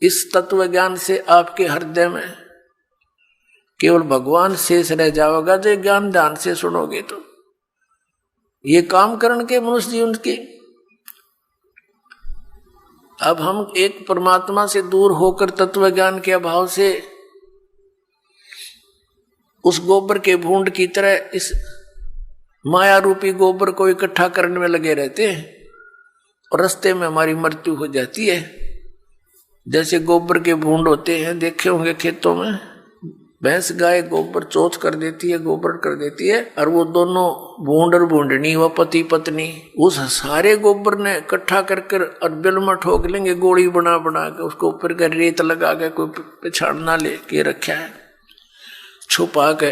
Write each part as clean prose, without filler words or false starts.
इस तत्व ज्ञान से आपके हृदय में केवल भगवान शेष रह जाओगा। जो ज्ञान ध्यान से सुनोगे तो ये काम करने के मनुष्य जीवन के। अब हम एक परमात्मा से दूर होकर तत्व ज्ञान के अभाव से उस गोबर के भूंड की तरह इस माया रूपी गोबर को इकट्ठा करने में लगे रहते हैं और रास्ते में हमारी मृत्यु हो जाती है। जैसे गोबर के भूंड होते हैं, देखे होंगे खेतों में, भैंस गाय गोबर चौथ कर देती है, गोबर कर देती है, और वो दोनों भूंड और भूंडनी व पति पत्नी उस सारे गोबर ने इकट्ठा कर और बिल में ठोक लेंगे, गोली बना बना के उसको ऊपर का रेत लगा के कोई पिछाड़ ना ले के रखा है छुपा के,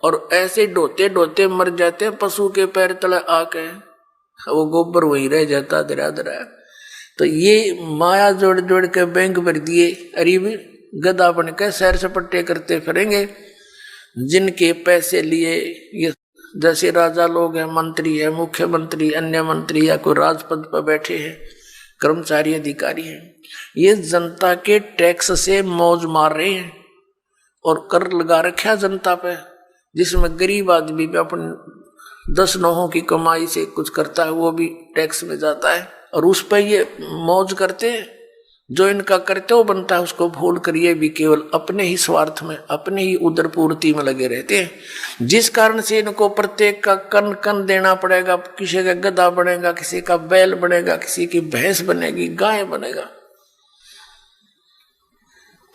और ऐसे ढोते ढोते मर जाते हैं पशु के पैर तले आके, वो गोबर वही रह जाता दरा दरा। तो ये माया जोड़ जोड़ के बैंक भर दिए, अरे गधा बन के सैर सपट्टे करते फिरेंगे, जिनके पैसे लिए ये जैसे राजा लोग हैं, मंत्री है, मुख्यमंत्री, अन्य मंत्री या कोई राजपद पर बैठे हैं, कर्मचारी अधिकारी हैं, ये जनता के टैक्स से मौज मार रहे हैं और कर लगा रखा जनता पे, जिसमें गरीब आदमी भी अपने 10 नौहों की कमाई से कुछ करता है, वो भी टैक्स में जाता है और उस पर ये मौज करते हैं। जो इनका कर्तव्य बनता है उसको भूल कर ये भी केवल अपने ही स्वार्थ में, अपने ही उदर पूर्ति में लगे रहते हैं, जिस कारण से इनको प्रत्येक का कन कन देना पड़ेगा। किसी का गधा बनेगा, किसी का बैल बनेगा, किसी की भैंस बनेगी, गाय बनेगा।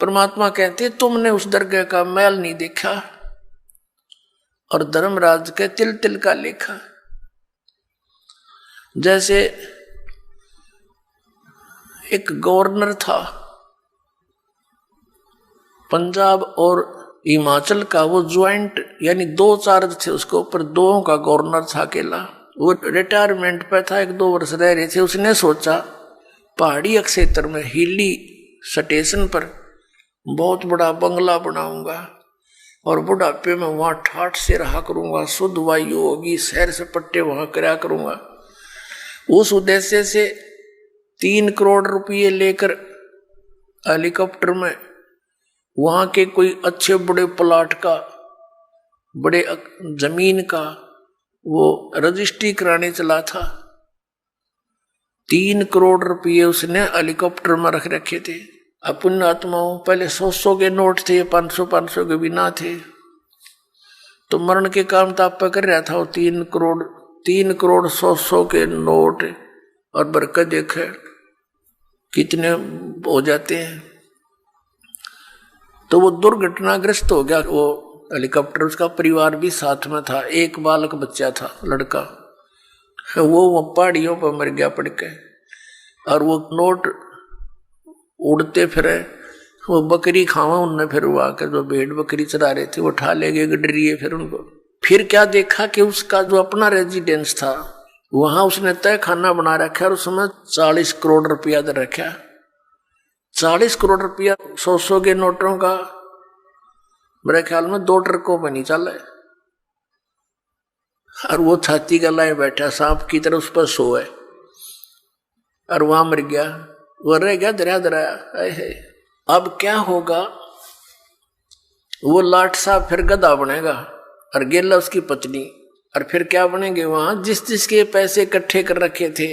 परमात्मा कहते तुमने उस दरगाह का मैल नहीं देखा और धर्मराज के तिल तिल का लेखा। जैसे एक गवर्नर था पंजाब और हिमाचल का, वो ज्वाइंट यानी 2 चार्ज थे उसके ऊपर, 2 का गवर्नर था अकेला। वो रिटायरमेंट पे था, 1-2 वर्ष रह रहे थे। उसने सोचा पहाड़ी क्षेत्र में हिली स्टेशन पर बहुत बड़ा बंगला बनाऊंगा और बुढ़ापे में वहां ठाठ से रहा करूंगा, शुद्ध वायु होगी, सैर सपट्टे वहां करा करूंगा। उस उद्देश्य से 3 करोड़ रुपये लेकर हेलीकॉप्टर में वहां के कोई अच्छे बड़े प्लाट का, बड़े जमीन का वो रजिस्ट्री कराने चला था। 3 करोड़ रुपये उसने हेलीकॉप्टर में रख रखे थे। अपन आत्माओं पहले 100 के नोट थे, 500 के भी ना थे, तो मरण के काम ताप पर कर रहा था वो 3 करोड़ 100 के नोट। और बरकत देखे कितने हो जाते हैं। तो वो दुर्घटनाग्रस्त हो गया वो हेलीकॉप्टर, उसका परिवार भी साथ में था, एक बालक बच्चा था लड़का, वो पहाड़ियों पर मर गया पड़ के। और वो नोट उड़ते फिरे, वो बकरी खावा उनने, फिर वो आकर जो भेड़ बकरी चरा रहे थे वो उठा ले गए गडरिए। फिर उनको फिर क्या देखा कि उसका जो अपना रेजिडेंस था वहां उसने तय खाना बना रखा और उसमें 40 करोड़ रुपया दे रखा। 40 करोड़ रुपया 100 के नोटों का मेरे ख्याल में 2 ट्रकों पर नहीं चला है। और वो छाती का लाए बैठा सांप की तरह उस पर सोए और वहां मर गया। वो रह गया दरिया दराया है। अब क्या होगा, वो लाट साहब फिर गधा बनेगा और गेला उसकी पत्नी, और फिर क्या बनेंगे वहां जिस जिसके पैसे इकट्ठे कर रखे थे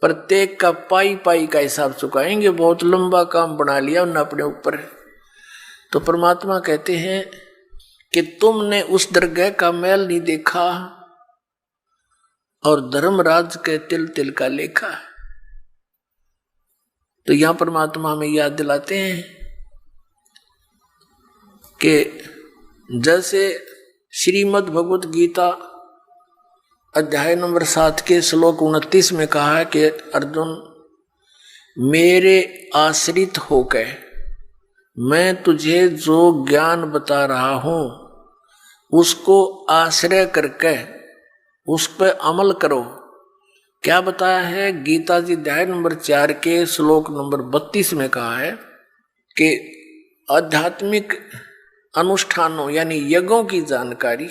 प्रत्येक का पाई पाई का हिसाब चुकाएंगे। बहुत लंबा काम बना लिया उन्होंने अपने ऊपर। तो परमात्मा कहते हैं कि तुमने उस दरगाह का मैल नहीं देखा और धर्मराज के तिल तिल का लेखा। तो यहां परमात्मा हमें याद दिलाते हैं कि जैसे श्रीमद् भगवत गीता अध्याय नंबर 7 के श्लोक 29 में कहा है कि अर्जुन, मेरे आश्रित होकर मैं तुझे जो ज्ञान बता रहा हूं उसको आश्रय करके उस पर अमल करो। क्या बताया है? गीता जी अध्याय नंबर 4 के श्लोक नंबर 32 में कहा है कि आध्यात्मिक अनुष्ठानों यानी यज्ञों की जानकारी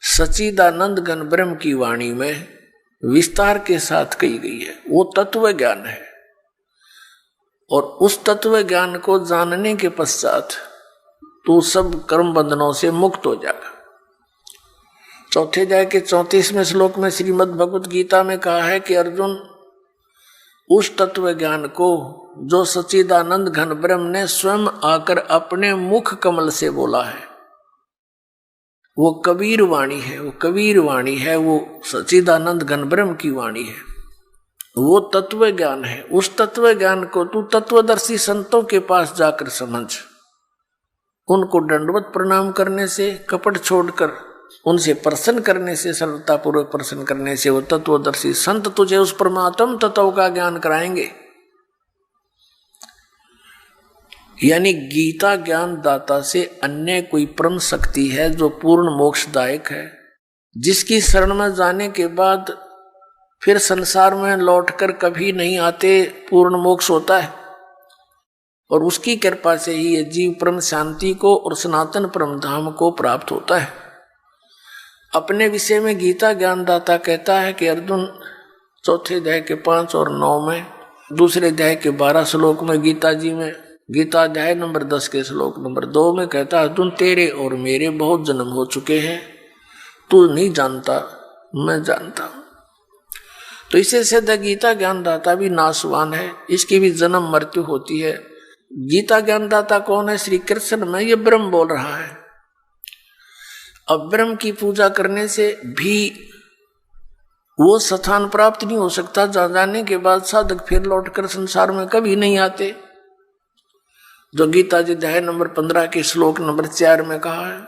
सच्चिदानंद घन ब्रह्म की वाणी में विस्तार के साथ कही गई है। वो तत्व ज्ञान है और उस तत्व ज्ञान को जानने के पश्चात तू सब कर्म बंधनों से मुक्त हो जाएगा। चौथे अध्याय के 34वें श्लोक में श्रीमद् भगवत गीता में कहा है कि अर्जुन, उस तत्व ज्ञान को जो सच्चिदानंद घन ब्रह्म ने स्वयं आकर अपने मुख कमल से बोला है, वो कबीर वाणी है, वो कबीर वाणी है, वो सच्चिदानंद घन ब्रह्म की वाणी है, वो तत्व ज्ञान है। उस तत्व ज्ञान को तू तत्वदर्शी संतों के पास जाकर समझ। उनको दंडवत प्रणाम करने से, कपट छोड़कर उनसे प्रसन्न करने से, सरलता पूर्वक प्रसन्न करने से वो तत्वदर्शी संत तुझे उस परमात्म तत्व का ज्ञान कराएंगे। यानी गीता ज्ञान दाता से अन्य कोई परम शक्ति है जो पूर्ण मोक्षदायक है, जिसकी शरण में जाने के बाद फिर संसार में लौटकर कभी नहीं आते, पूर्ण मोक्ष होता है। और उसकी कृपा से ही ये जीव परम शांति को और सनातन परम धाम को प्राप्त होता है। अपने विषय में गीता ज्ञानदाता कहता है कि अर्जुन, चौथे अध्याय के 5 और 9 में, दूसरे अध्याय के 12 श्लोक में गीता जी में, गीता अध्याय नंबर 10 के श्लोक नंबर 2 में कहता है, अर्जुन तेरे और मेरे बहुत जन्म हो चुके हैं, तू नहीं जानता, मैं जानता हूं। तो इसे सिद्ध गीता ज्ञानदाता भी नाशवान है, इसकी भी जन्म मृत्यु होती है। गीता ज्ञानदाता कौन है? श्री कृष्ण में ये ब्रह्म बोल रहा है। अब ब्रह्म की पूजा करने से भी वो स्थान प्राप्त नहीं हो सकता जहां जाने के बाद साधक फिर लौटकर संसार में कभी नहीं आते, जो गीता जी अध्याय नंबर 15 के श्लोक नंबर 4 में कहा है।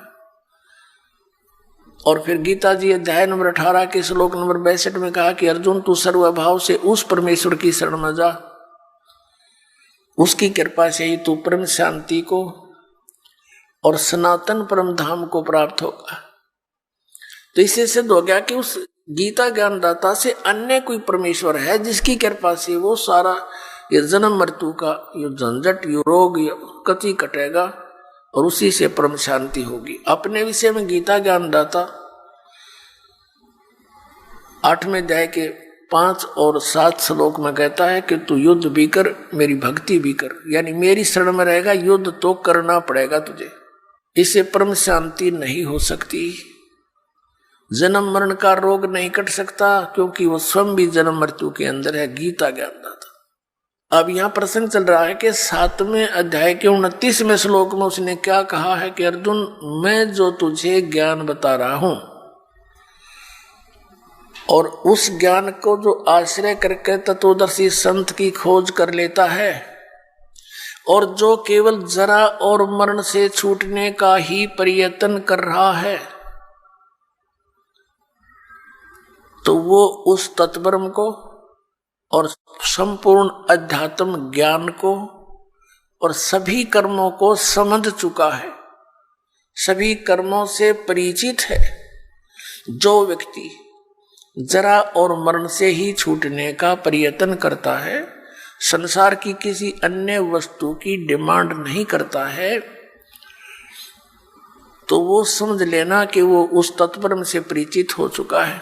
और फिर गीता जी अध्याय नंबर 18 के श्लोक नंबर 62 में कहा कि अर्जुन, तू सर्वभाव से उस परमेश्वर की शरण में जा, उसकी कृपा से ही तू परम शांति को और सनातन परम धाम को प्राप्त होगा। तो इससे सिद्ध हो गया कि उस गीता ज्ञानदाता से अन्य कोई परमेश्वर है, जिसकी कृपा से वो सारा ये जन्म मृत्यु का ये झंझट, ये रोग, ये कति कटेगा और उसी से परम शांति होगी। अपने विषय में गीता ज्ञानदाता 8वें अध्याय के 5 और 7 श्लोक में कहता है कि तू युद्ध भी कर, मेरी भक्ति भी कर, यानी मेरी शरण में रहेगा, युद्ध तो करना पड़ेगा तुझे, इससे परम शांति नहीं हो सकती। जन्म मरण का रोग नहीं कट सकता, क्योंकि वो स्वयं भी जन्म मृत्यु के अंदर है, गीता ज्ञानदाता। अब यहां प्रसंग चल रहा है कि 7वें अध्याय के 29वें श्लोक में उसने क्या कहा है कि अर्जुन, मैं जो तुझे ज्ञान बता रहा हूं और उस ज्ञान को जो आश्रय करके तत्वदर्शी संत की खोज कर लेता है और जो केवल जरा और मरण से छूटने का ही प्रयत्न कर रहा है, तो वो उस तत्ब्रह्म को और संपूर्ण अध्यात्म ज्ञान को और सभी कर्मों को समझ चुका है, सभी कर्मों से परिचित है। जो व्यक्ति जरा और मरण से ही छूटने का प्रयत्न करता है, संसार की किसी अन्य वस्तु की डिमांड नहीं करता है, तो वो समझ लेना कि वो उस तत्ब्रह्म से परिचित हो चुका है,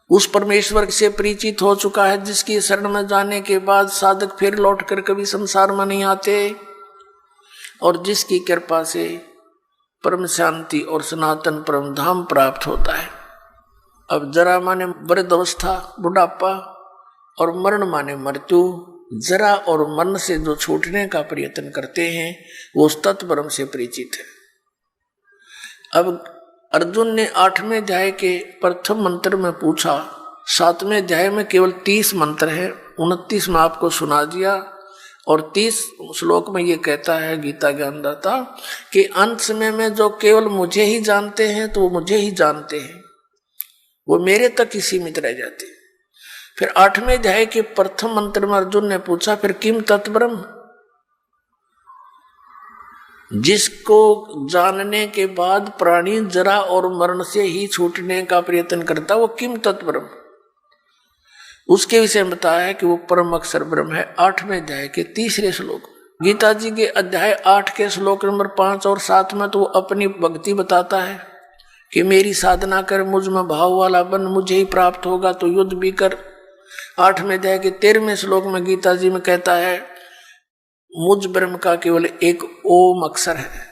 उस परमेश्वर से परिचित हो चुका है, जिसकी शरण में जाने के बाद साधक फिर लौटकर कभी संसार में नहीं आते और जिसकी कृपा से परम शांति और सनातन परम धाम प्राप्त होता है। अब जरा माने वृद्ध अवस्था, बुढ़ापा, और मरण माने मृत्यु। जरा और मरण से जो छूटने का प्रयत्न करते हैं वो उस तत्ब्रह्म से परिचित है। अब अर्जुन ने 8वें अध्याय के प्रथम मंत्र में पूछा, 7वें अध्याय में केवल 30 मंत्र है, 29 में आपको सुना दिया और 30 श्लोक में ये कहता है गीता ज्ञानदाता कि अंत समय में जो केवल मुझे ही जानते हैं तो वो मुझे ही जानते हैं, वो मेरे तक ही सीमित रह जाते। फिर 8वें अध्याय के प्रथम मंत्र में अर्जुन ने पूछा, फिर किम तत्ब्रह्म, जिसको जानने के बाद प्राणी जरा और मरण से ही छूटने का प्रयत्न करता, वो किम तत्ब्रह्म, उसके विषय में बताया है कि वो परम अक्षर ब्रह्म है। 8वें अध्याय के 3रे श्लोक। गीता जी के अध्याय 8 के श्लोक नंबर 5 और 7 में तो वो अपनी भक्ति बताता है कि मेरी साधना कर, मुझ में भाव वाला बन, मुझे ही प्राप्त होगा, तो युद्ध भी कर। 8वें अध्याय के 13वें श्लोक में गीता जी में कहता है मुझ ब्रह्म का केवल एक ओम अक्षर है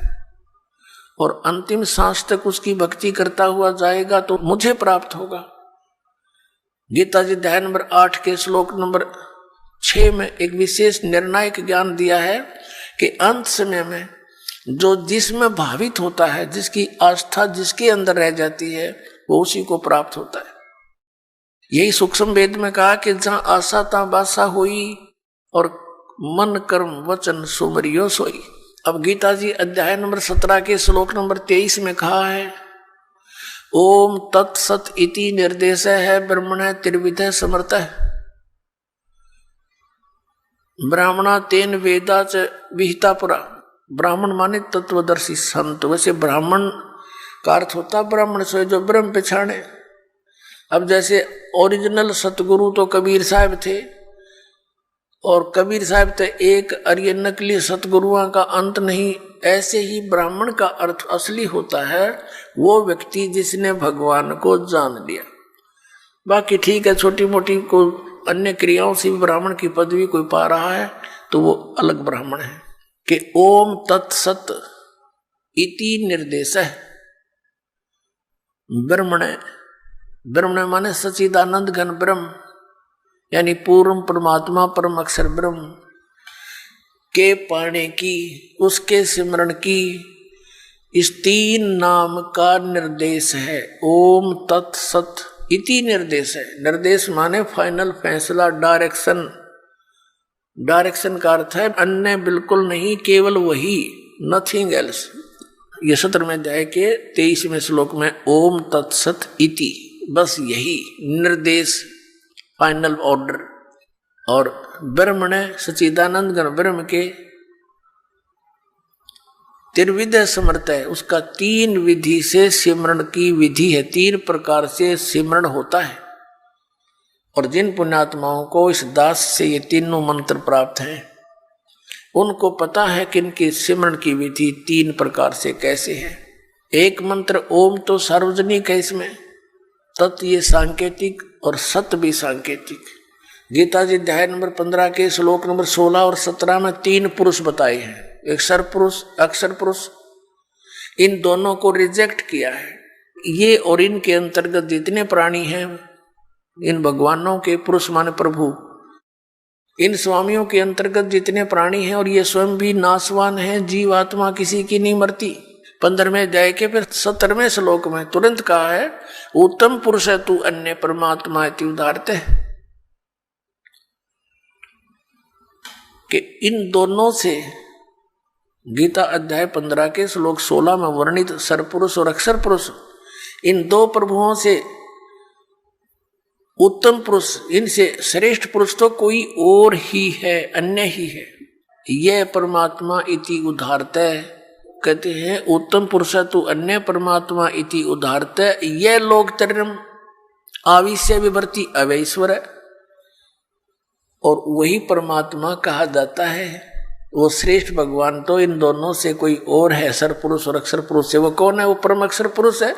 और अंतिम सांस तक उसकी भक्ति करता हुआ जाएगा तो मुझे प्राप्त होगा। गीता जी अध्याय नंबर 8 के श्लोक नंबर 6 में एक विशेष निर्णायक ज्ञान दिया है कि अंत समय में जो जिसमें भावित होता है, जिसकी आस्था जिसके अंदर रह जाती है, वो उसी को प्राप्त होता है। यही सूक्ष्म वेद में कहा कि जहां आशा ता बासा हुई और मन कर्म वचन सुमरियो सोई। अब गीता जी अध्याय नंबर 17 के श्लोक नंबर 23 में कहा है, ओम तत्सत इति निर्देश है ब्रह्मण त्रिविध समर्थ ब्राह्मणा तेन वेदा च विहिता पुरा। ब्राह्मण माने तत्वदर्शी संत। वैसे ब्राह्मण का अर्थ होता ब्राह्मण से जो ब्रह्म पहचाने। अब जैसे ओरिजिनल सतगुरु तो कबीर साहब थे और कबीर साहब थे एक, और ये नकली सतगुरुओं का अंत नहीं। ऐसे ही ब्राह्मण का अर्थ असली होता है वो व्यक्ति जिसने भगवान को जान लिया। बाकी ठीक है, छोटी मोटी को अन्य क्रियाओं से भी ब्राह्मण की पदवी कोई पा रहा है तो वो अलग ब्राह्मण है। कि ओम तत्सत इति निर्देश है ब्रह्मण। ब्रह्मण माने सच्चिदानंद घन ब्रह्म, यानी पूर्ण परमात्मा परम अक्षर ब्रह्म के पाने की, उसके सिमरण की इस 3 नाम का निर्देश है। ओम तत्सत इति निर्देश है। निर्देश माने फाइनल फैसला, डायरेक्शन। डायरेक्शन का अर्थ है अन्य बिल्कुल नहीं, केवल वही, नथिंग एल्स। ये 17वें अध्याय के 23वें श्लोक में ओम तत्सत इति, बस यही निर्देश, फाइनल ऑर्डर। और ब्रह्म ने सच्चिदानंद घन ब्रह्म के त्रिविध समर्थ है, उसका 3 विधि से सिमरण की विधि है। 3 प्रकार से सिमरण होता है और जिन पुण्यात्माओं को इस दास से ये तीनों मंत्र प्राप्त हैं उनको पता है कि इनकी सिमरण की विधि 3 प्रकार से कैसे है। एक मंत्र ओम तो सार्वजनिक है, इसमें तत् ये सांकेतिक और सत भी सांकेतिक। गीता जी अध्याय नंबर 15 के श्लोक नंबर 16 और 17 में 3 पुरुष बताए हैं, एक सर पुरुष, अक्षर पुरुष। इन दोनों को रिजेक्ट किया है। ये और इनके अंतर्गत जितने प्राणी हैं, इन भगवानों के, पुरुष माने प्रभु, इन स्वामियों के अंतर्गत जितने प्राणी हैं और ये स्वयं भी नाशवान हैं, जीवात्मा किसी की नहीं मरती। 15वें अध्याय के फिर 17वें श्लोक में तुरंत कहा है, उत्तम पुरुष है तू अन्य परमात्मा इति उदारते, कि इन दोनों से गीता अध्याय 15 के श्लोक 16 में वर्णित सरपुरुष और अक्षर पुरुष, इन 2 प्रभुओं से उत्तम पुरुष, इनसे श्रेष्ठ पुरुष तो कोई और ही है, अन्य ही है। यह परमात्मा इति उदारते, कहते हैं उत्तम पुरुष तो अन्य परमात्मा इति उदारते, यह लोक तरम आविश्य विवर्ती अवैश्वर है। और वही परमात्मा कहा जाता है, वो श्रेष्ठ भगवान तो इन दोनों से कोई और है, सर पुरुष और अक्षर पुरुष से। वो कौन है? वो परम अक्षर पुरुष है,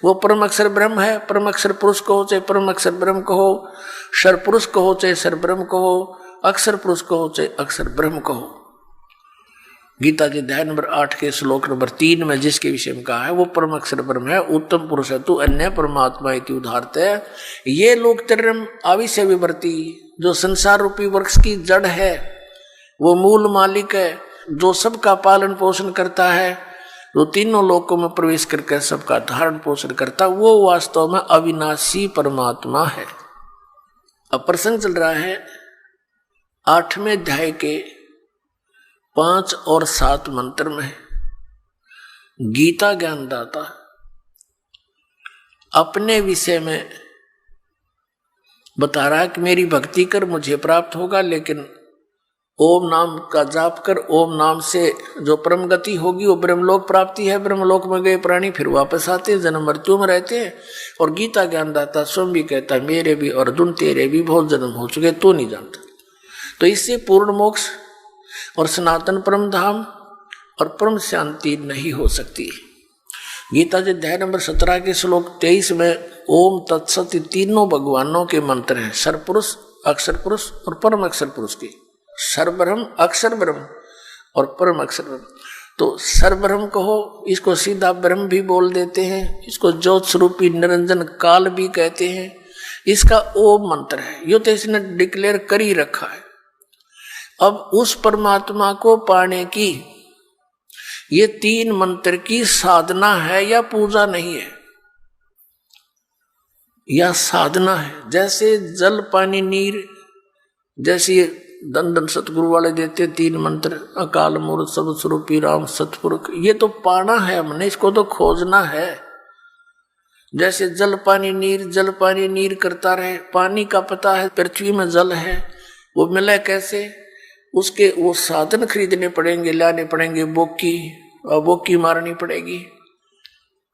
वो परम अक्षर ब्रह्म है। परम अक्षर पुरुष कहो चाहे परम अक्षर ब्रह्म कहो, सर पुरुष कहो चाहे सर ब्रह्म कहो, अक्षर पुरुष कहो चाहे अक्षर ब्रह्म कहो। गीता जी अध्याय नंबर 8 के श्लोक नंबर 3 में जिसके विषय में कहा है वो परम अक्षर ब्रह्म है, उत्तम पुरुष है तू अन्य परमात्मा इति उदारते। ये लोक तरम आविश्य विवर्ती, जो संसार रूपी वृक्ष की जड़ है, वो मूल मालिक है, जो सबका पालन पोषण करता है, जो तीनों लोकों में प्रवेश करके सबका धारण पोषण करता, वो वास्तव में अविनाशी परमात्मा है। अब प्रसंग चल रहा है 8वें अध्याय के 5 और 7 मंत्र में। गीता ज्ञानदाता अपने विषय में बता रहा है कि मेरी भक्ति कर मुझे प्राप्त होगा, लेकिन ओम नाम का जाप कर, ओम नाम से जो परम गति होगी वो ब्रह्मलोक प्राप्ति है। ब्रह्मलोक में गए प्राणी फिर वापस आते हैं, जन्म मृत्यु में रहते हैं। और गीता ज्ञानदाता स्वयं भी कहता है मेरे भी अर्जुन तेरे भी बहुत जन्म हो चुके, तो नहीं जानता। तो इससे पूर्ण मोक्ष और सनातन परम धाम और परम शांति नहीं हो सकती। गीता जी अध्याय नंबर 17 के श्लोक 23 में ओम तत्सत तीनों भगवानों के मंत्र हैं, सरपुरुष, अक्षर पुरुष और परम अक्षर पुरुष के। सर्वब्रह्म, अक्षर ब्रह्म और परम अक्षर ब्रह्म। तो सर्वब्रह्म कहो, इसको सीधा ब्रह्म भी बोल देते हैं, इसको ज्योत स्वरूपी निरंजन काल भी कहते हैं। इसका ओम मंत्र है, यो तो इसने डिक्लेयर कर ही रखा है। अब उस परमात्मा को पाने की ये 3 मंत्र की साधना है या पूजा नहीं है, या साधना है। जैसे जल पानी नीर, जैसे दन दन सतगुरु वाले देते 3 मंत्र, अकाल मूर्त सब स्वरूपी राम सतपुरुष, ये तो पाना है हमने, इसको तो खोजना है। जैसे जल पानी नीर करता रहे, पानी का पता है पृथ्वी में जल है, वो मिले कैसे, उसके वो साधन खरीदने पड़ेंगे, लाने पड़ेंगे, बोकी मारनी पड़ेगी,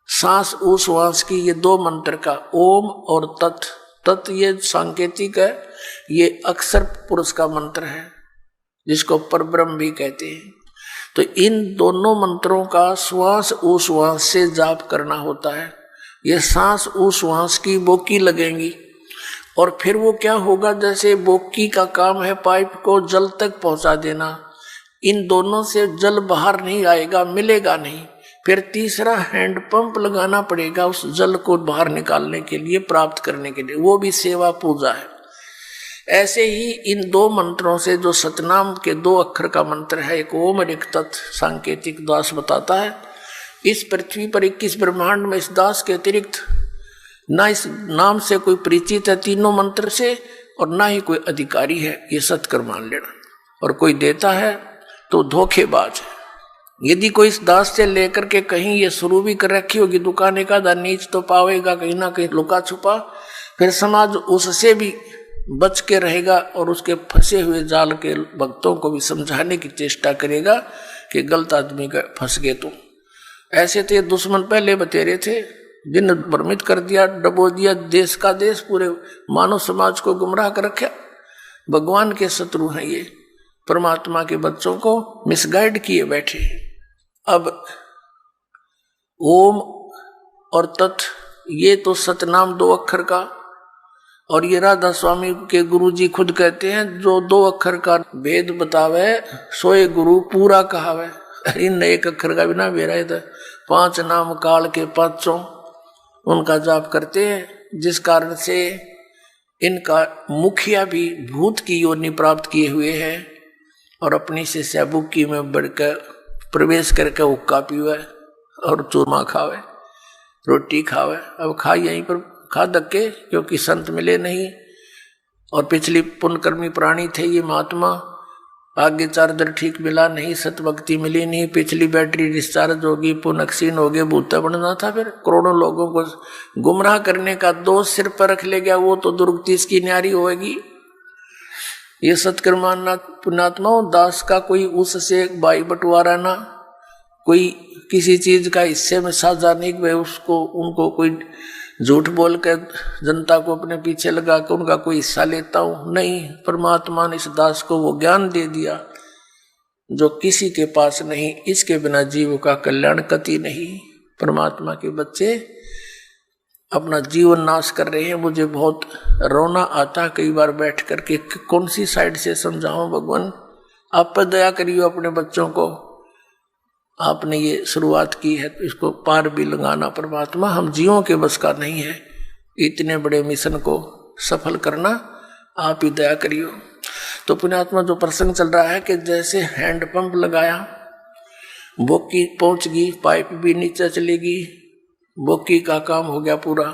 सांस उश्वास की। ये 2 मंत्र का ओम और तत् ये सांकेतिक है, ये अक्षर पुरुष का मंत्र है जिसको परब्रह्म भी कहते हैं। तो इन दोनों मंत्रों का श्वास उश्वास से जाप करना होता है। ये सांस उश्वास की बोकी लगेंगी और फिर वो क्या होगा, जैसे बोकी का काम है पाइप को जल तक पहुंचा देना, इन दोनों से जल बाहर नहीं आएगा, मिलेगा नहीं। फिर तीसरा हैंडपंप लगाना पड़ेगा उस जल को बाहर निकालने के लिए, प्राप्त करने के लिए, वो भी सेवा पूजा है। ऐसे ही इन 2 मंत्रों से, जो सतनाम के 2 अक्षर का मंत्र है, एक ओम और एक तत्, सांकेतिक दास बताता है इस पृथ्वी पर 21 ब्रह्मांड में इस दास के अतिरिक्त ना इस नाम से कोई परिचित है 3 मंत्र से, और ना ही कोई अधिकारी है, ये सत्कर मान लेना। और कोई देता है तो धोखेबाज है। यदि कोई इस दास से लेकर के कहीं ये शुरू भी कर रखी होगी दुकान का नीच तो पावेगा कहीं ना कहीं लुका छुपा, फिर समाज उससे भी बच के रहेगा और उसके फंसे हुए जाल के भक्तों को भी समझाने की चेष्टा करेगा कि गलत आदमी का फंस गए तुम। ऐसे तो ये दुश्मन पहले बतेरे थे, जिन भ्रमित कर दिया, डबो दिया देश का देश, पूरे मानव समाज को गुमराह कर रखा। भगवान के शत्रु हैं ये, परमात्मा के बच्चों को मिसगाइड किए बैठे। अब ओम और तत् ये तो सतनाम 2 अक्षर का, और ये राधा स्वामी के गुरुजी खुद कहते हैं जो 2 अक्षर का भेद बतावे सोए गुरु पूरा कहावे। इन 1 अक्षर का बिना बेरा है, 5 नाम काल के 5 उनका जाप करते हैं, जिस कारण से इनका मुखिया भी भूत की योनि प्राप्त किए हुए हैं और अपनी शिष्या बुक्की में बढ़कर प्रवेश करके हुक्का पीवे और चूरमा खावे, रोटी खावे। अब खा यहीं पर खा धक्के, क्योंकि संत मिले नहीं और पिछली पुण्यकर्मी प्राणी थे ये महात्मा, आगे चार्जर ठीक मिला नहीं, सतभक्ति मिली नहीं, पिछली बैटरी डिस्चार्ज होगी, पुनक्षीण हो गए, भूता बनना था। फिर करोड़ों लोगों को गुमराह करने का दोष सिर पर रख ले गया, वो तो दुर्गति इसकी न्यारी होगी। ये सत्कर्माना पुण्यात्मा दास का कोई उससे भाई बंटवारा ना, कोई किसी चीज का हिस्से में साझा नहीं, वे उसको उनको कोई झूठ बोल कर जनता को अपने पीछे लगा कर उनका कोई हिस्सा लेता हूं, नहीं। परमात्मा ने इस दास को वो ज्ञान दे दिया जो किसी के पास नहीं, इसके बिना जीव का कल्याण कति नहीं। परमात्मा के बच्चे अपना जीवन नाश कर रहे हैं। मुझे बहुत रोना आता कई बार बैठ करके, कौन सी साइड से समझाऊं भगवान, आप पर दया करिए अपने बच्चों को। आपने ये शुरुआत की है तो इसको पार भी लगाना परमात्मा, हम जीवों के बस का नहीं है इतने बड़े मिशन को सफल करना, आप ही दया करियो। तो पुण्यात्मा जो प्रसंग चल रहा है कि जैसे हैंडपंप लगाया, बोकी पहुंच गई, पाइप भी नीचे चलेगी, बोकी का काम हो गया पूरा।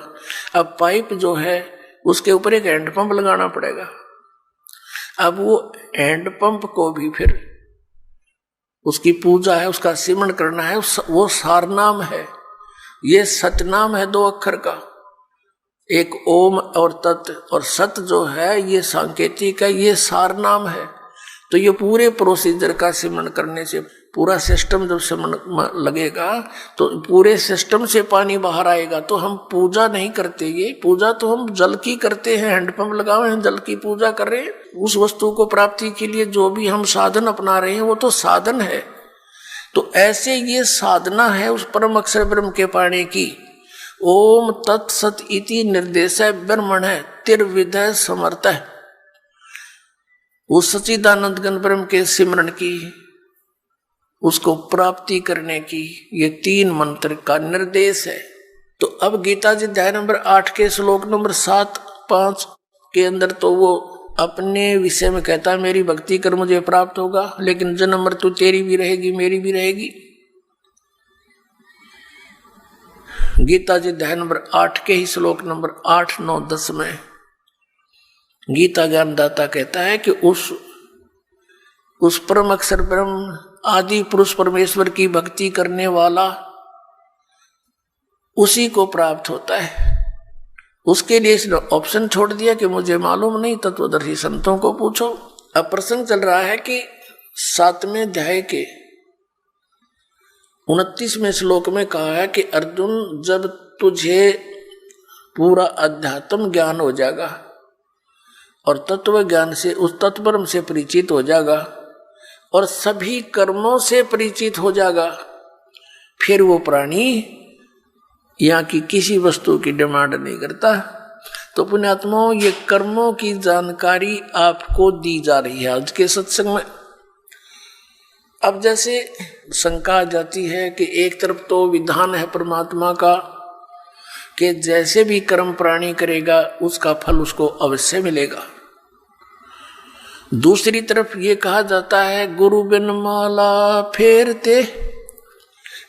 अब पाइप जो है उसके ऊपर एक हैंडपंप लगाना पड़ेगा। अब वो हैंडपंप को भी फिर उसकी पूजा है, उसका सिमरण करना है, वो सारनाम है, ये सतनाम है 2 अक्षर का, एक ओम और तत्, और सत जो है ये सांकेतिक है, ये सारनाम है। तो ये पूरे प्रोसीजर का सिमरण करने से पूरा सिस्टम जब सिमरण लगेगा तो पूरे सिस्टम से पानी बाहर आएगा। तो हम पूजा नहीं करते, ये पूजा तो हम जल की करते हैं, हैंडपंप लगाए हैं, जल की पूजा कर रहे हैं। उस वस्तु को प्राप्ति के लिए जो भी हम साधन अपना रहे हैं वो तो साधन है। तो ऐसे ये साधना है उस परम अक्षर ब्रह्म के पाने की। ओम तत्सत इति निर्देश ब्रह्मण है तिर्विधय समर्थ है। उस सच्चिदानंद घन ब्रह्म के सिमरण की, उसको प्राप्ति करने की, ये 3 मंत्र का निर्देश है। तो अब गीता जी अध्याय नंबर 8 के श्लोक नंबर 7, 5 के अंदर तो वो अपने विषय में कहता है मेरी भक्ति कर मुझे प्राप्त होगा, लेकिन जन्म मृत्यु तेरी भी रहेगी मेरी भी रहेगी। गीता जी अध्याय नंबर 8 के ही श्लोक नंबर 8, 9, 10 में गीता ज्ञानदाता कहता है कि उस परम अक्षर ब्रह्म आदि पुरुष परमेश्वर की भक्ति करने वाला उसी को प्राप्त होता है। उसके लिए इसने ऑप्शन छोड़ दिया कि मुझे मालूम नहीं, तत्वदर्शी संतों को पूछो। अब प्रसंग चल रहा है कि 7वें अध्याय के 29वें श्लोक में कहा है कि अर्जुन, जब तुझे पूरा अध्यात्म ज्ञान हो जाएगा और तत्व ज्ञान से उस तत्वब्रह्म से परिचित हो जाएगा और सभी कर्मों से परिचित हो जाएगा, फिर वो प्राणी यहाँ की किसी वस्तु की डिमांड नहीं करता। तो पुण्यात्माओं, ये कर्मों की जानकारी आपको दी जा रही है आज के सत्संग में। अब जैसे शंका आ जाती है कि एक तरफ तो विधान है परमात्मा का कि जैसे भी कर्म प्राणी करेगा उसका फल उसको अवश्य मिलेगा, दूसरी तरफ ये कहा जाता है गुरु बिन माला फेरते,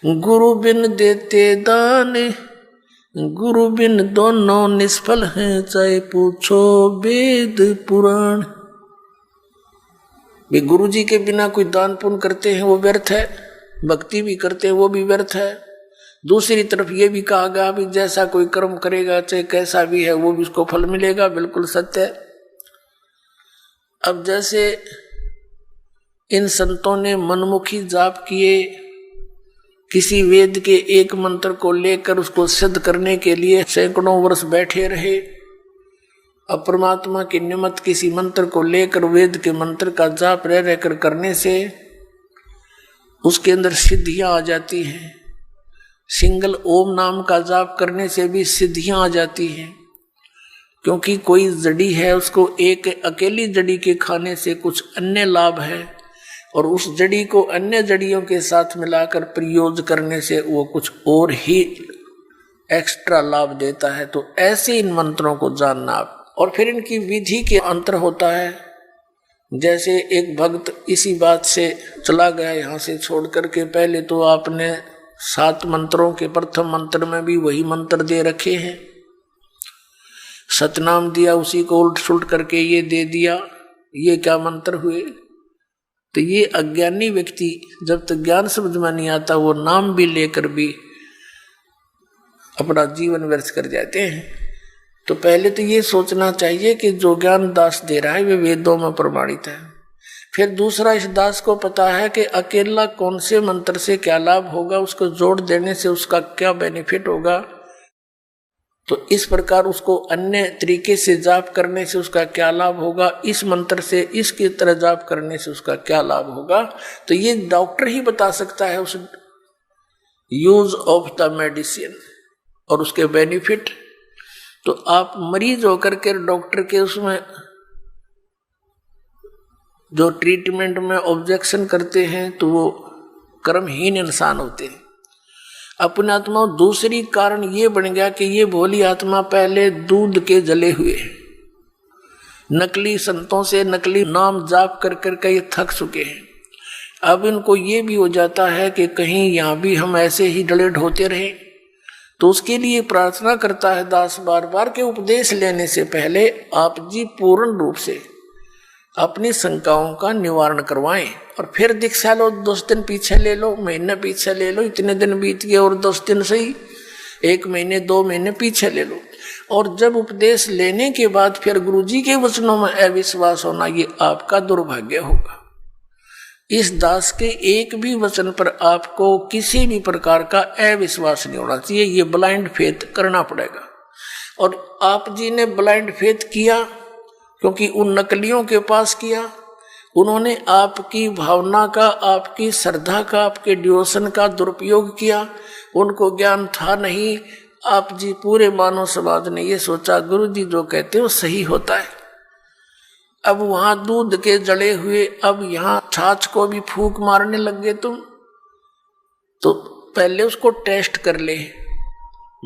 गुरु बिन देते दान, गुरु बिन दोनों निष्फल हैं, चाहे पूछो वेद पुराण। वे गुरु जी के बिना कोई दान पुण्य करते हैं वो व्यर्थ है, भक्ति भी करते हैं वो भी व्यर्थ है। दूसरी तरफ ये भी कहा गया भी जैसा कोई कर्म करेगा चाहे कैसा भी है वो भी उसको फल मिलेगा, बिल्कुल सत्य है। अब जैसे इन संतों ने मनमुखी जाप किए, किसी वेद के एक मंत्र को लेकर उसको सिद्ध करने के लिए सैकड़ों वर्ष बैठे रहे। अब परमात्मा की निमित्त किसी मंत्र को लेकर वेद के मंत्र का जाप रह रहकर करने से उसके अंदर सिद्धियां आ जाती हैं। सिंगल ओम नाम का जाप करने से भी सिद्धियां आ जाती हैं, क्योंकि कोई जड़ी है उसको एक अकेली जड़ी के खाने से कुछ अन्य लाभ है और उस जड़ी को अन्य जड़ियों के साथ मिलाकर प्रयोग करने से वो कुछ और ही एक्स्ट्रा लाभ देता है। तो ऐसे इन मंत्रों को जानना आप, और फिर इनकी विधि के अंतर होता है। जैसे एक भक्त इसी बात से चला गया यहाँ से छोड़ करके, पहले तो आपने 7 मंत्रों के प्रथम मंत्र में भी वही मंत्र दे रखे हैं, सतनाम दिया, उसी को उल्ट सुलट करके ये दे दिया, ये क्या मंत्र हुए। तो ये अज्ञानी व्यक्ति जब तक ज्ञान समझ में नहीं आता वो नाम भी लेकर भी अपना जीवन व्यर्थ कर जाते हैं। तो पहले तो ये सोचना चाहिए कि जो ज्ञान दास दे रहा है वे वेदों में प्रमाणित है। फिर दूसरा, इस दास को पता है कि अकेला कौन से मंत्र से क्या लाभ होगा, उसको जोड़ देने से उसका क्या बेनिफिट होगा, तो इस प्रकार उसको अन्य तरीके से जाप करने से उसका क्या लाभ होगा, इस मंत्र से इसकी तरह जाप करने से उसका क्या लाभ होगा। तो ये डॉक्टर ही बता सकता है उस यूज ऑफ द मेडिसिन और उसके बेनिफिट। तो आप मरीज होकर के डॉक्टर के उसमें जो ट्रीटमेंट में ऑब्जेक्शन करते हैं तो वो कर्महीन इंसान होते हैं। अपने आत्मा दूसरी कारण ये बन गया कि ये भोली आत्मा पहले दूध के जले हुए, नकली संतों से नकली नाम जाप कर कर ये थक चुके हैं। अब इनको ये भी हो जाता है कि कहीं यहाँ भी हम ऐसे ही डले ढोते रहे। तो उसके लिए प्रार्थना करता है दास बार बार के उपदेश लेने से पहले आप जी पूर्ण रूप से अपनी शंकाओं का निवारण करवाएं और फिर दीक्षा लो। 10 दिन पीछे ले लो, महीना पीछे ले लो, इतने दिन बीत गए और 10 दिन सही, 1 महीने 2 महीने पीछे ले लो। और जब उपदेश लेने के बाद फिर गुरुजी के वचनों में अविश्वास होना, ये आपका दुर्भाग्य होगा। इस दास के एक भी वचन पर आपको किसी भी प्रकार का अविश्वास नहीं होना चाहिए, ये ब्लाइंड फेथ करना पड़ेगा। और आप जी ने ब्लाइंड फेथ किया क्योंकि उन नकलियों के पास किया, उन्होंने आपकी भावना का, आपकी श्रद्धा का, आपके डिवोशन का दुरुपयोग किया। उनको ज्ञान था नहीं। आप जी पूरे मानव समाज ने ये सोचा गुरु जी जो कहते हैं वो सही होता है। अब वहां दूध के जड़े हुए, अब यहां छाछ को भी फूंक मारने लग गए तुम। तो पहले उसको टेस्ट कर ले,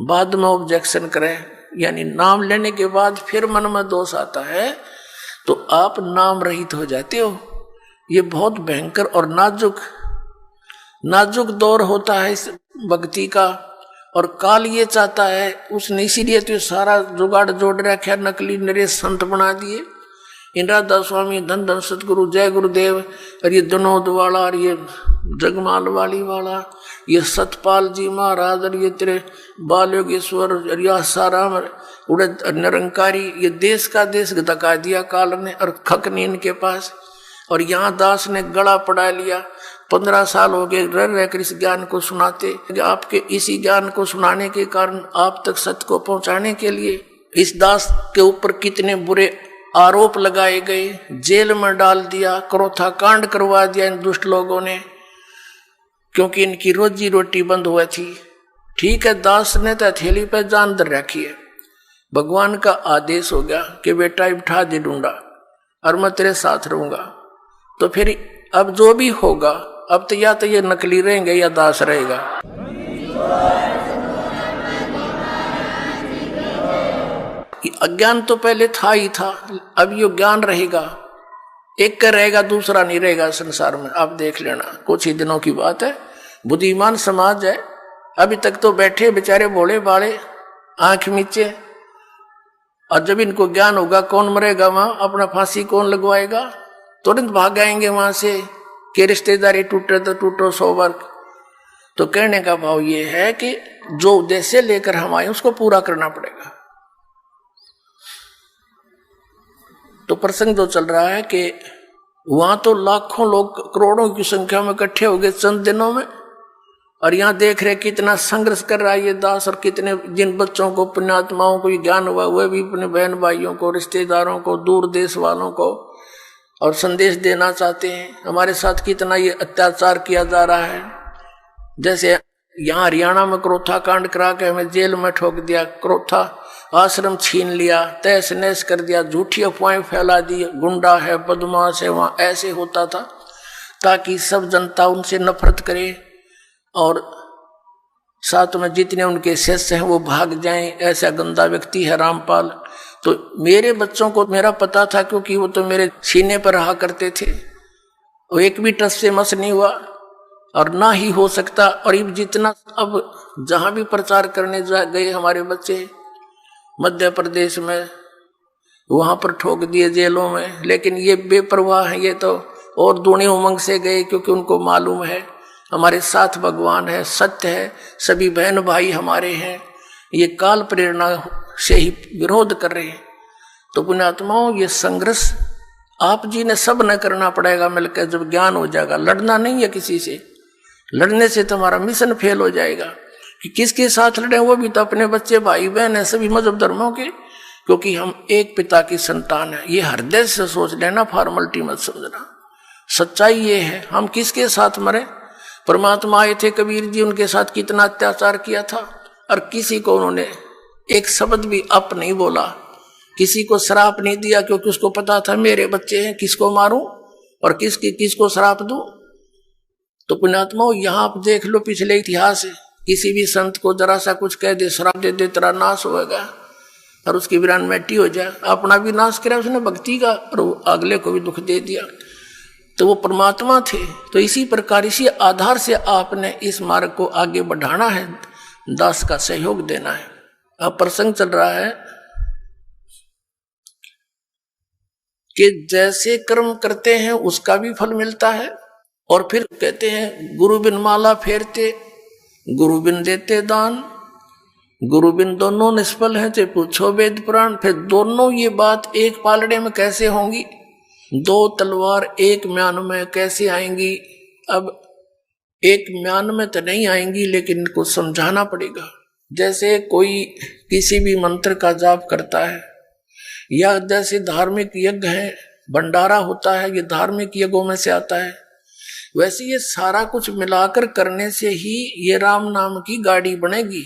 बाद में ऑब्जेक्शन करे। यानी नाम लेने के बाद फिर मन में दोष आता है तो आप नाम रहित हो जाते हो। ये बहुत भयंकर और नाजुक दौर होता है इस भक्ति का। और काल ये चाहता है, उसने इसीलिए तो सारा जुगाड़ जोड़ रखा, नकली नरेश संत बना दिए। इन राधा स्वामी, धन धन सतगुरु, जय गुरुदेव, और ये विनोद वाला, और ये जगमाल वाली वाला, ये सतपाल जी महाराज, और ये तेरे बाल योगेश्वर, और यह साराम उड़े निरंकारी, ये देश का देश धका दिया काल ने और खकनी इनके पास। और यहाँ दास ने गला पड़ा लिया। 15 साल हो गए रह रहकर इस ज्ञान को सुनाते। आपके इसी ज्ञान को सुनाने के कारण, आप तक सत्य को पहुंचाने के लिए इस दास के ऊपर कितने बुरे आरोप लगाए गए, जेल में डाल दिया, क्रोथा कांड करवा दिया इन दुष्ट लोगों ने, क्योंकि इनकी रोजी रोटी बंद हुआ थी। ठीक है, दास ने तो हथेली पर जान धर रखी है। भगवान का आदेश हो गया कि बेटा उठा दे डूंडा और मैं तेरे साथ रहूंगा। तो फिर अब जो भी होगा, अब तो या तो ये नकली रहेंगे या दास रहेगा। अज्ञान तो पहले था ही था, अब ये ज्ञान रहेगा। एक का रहेगा, दूसरा नहीं रहेगा संसार में। आप देख लेना, कुछ ही दिनों की बात है। बुद्धिमान समाज है, अभी तक तो बैठे बेचारे भोले भाले, आंख मीचे। और जब इनको ज्ञान होगा, कौन मरेगा वहां, अपना फांसी कौन लगवाएगा, तुरंत भाग आएंगे वहां से कि रिश्तेदारी टूटे तो टूटो 100 बार। तो कहने का भाव ये है कि जो उद्देश्य लेकर हम आए उसको पूरा करना पड़ेगा। तो प्रसंग जो चल रहा है कि वहां तो लाखों लोग, करोड़ों की संख्या में इकट्ठे हो गए चंद दिनों में। और यहाँ देख रहे कितना संघर्ष कर रहा है ये दास, और कितने जिन बच्चों को, पुण्यात्माओं को ज्ञान हुआ, वह भी अपने बहन भाइयों को, रिश्तेदारों को, दूर देश वालों को और संदेश देना चाहते हैं। हमारे साथ कितना ये अत्याचार किया जा रहा है। जैसे यहाँ हरियाणा में क्रोथा कांड करा के हमें जेल में ठोक दिया, क्रोथा आश्रम छीन लिया, तहस नहस कर दिया, झूठी अफवाहें फैला दी, गुंडा है, बदमाश है। वहाँ ऐसे होता था ताकि सब जनता उनसे नफरत करे और साथ में जितने उनके शिष्य हैं वो भाग जाएं। ऐसा गंदा व्यक्ति है रामपाल। तो मेरे बच्चों को मेरा पता था, क्योंकि वो तो मेरे सीने पर रहा करते थे। वो एक भी टस से मस नहीं हुआ और ना ही हो सकता। और ये जितना अब जहां भी प्रचार करने गए हमारे बच्चे, मध्य प्रदेश में, वहां पर ठोक दिए जेलों में। लेकिन ये बेपरवाह है, ये तो और दूनी उमंग से गए, क्योंकि उनको मालूम है हमारे साथ भगवान है, सत्य है, सभी बहन भाई हमारे हैं। ये काल प्रेरणा से ही विरोध कर रहे हैं। तो पुण्यात्माओं, ये संघर्ष आप जी ने सब न करना पड़ेगा मिलकर। जब ज्ञान हो जाएगा, लड़ना नहीं है किसी से, लड़ने से तुम्हारा मिशन फेल हो जाएगा। कि किसके साथ लड़े, वो भी तो अपने बच्चे भाई बहन है, सभी मजहब धर्मों के, क्योंकि हम एक पिता की संतान है। ये हृदय से सोच लेना, फॉर्मेलिटी मत समझना। सच्चाई ये है, हम किसके साथ मरे। परमात्मा आए थे कबीर जी, उनके साथ कितना अत्याचार किया था, और किसी को उन्होंने एक शब्द भी अप नहीं बोला, किसी को श्राप नहीं दिया, क्योंकि उसको पता था मेरे बच्चे हैं, किसको मारूं और किसको श्राप दूं। तो पुण्यात्माओं, यहां आप देख लो पिछले इतिहास, किसी भी संत को जरा सा कुछ कह दे, श्राप दे दे, तेरा नाश होगा और उसकी वीरान मिट्टी हो जाए। अपना भी नाश किया उसने भक्ति का, और अगले को भी दुख दे दिया। तो वो परमात्मा थे। तो इसी प्रकार, इसी आधार से आपने इस मार्ग को आगे बढ़ाना है, दास का सहयोग देना है। अब प्रसंग चल रहा है कि जैसे कर्म करते हैं उसका भी फल मिलता है। और फिर कहते हैं, गुरु बिन माला फेरते, गुरु बिन देते दान, गुरु बिन दोनों निष्फल हैं, चाहे पूछो वेद पुराण। फिर दोनों ये बात एक पालड़े में कैसे होंगी, दो तलवार एक म्यान में कैसे आएंगी। अब एक म्यान में तो नहीं आएंगी, लेकिन इनको समझाना पड़ेगा। जैसे कोई किसी भी मंत्र का जाप करता है, या जैसे धार्मिक यज्ञ है, भंडारा होता है, ये धार्मिक यज्ञों में से आता है। वैसे ये सारा कुछ मिलाकर करने से ही ये राम नाम की गाड़ी बनेगी।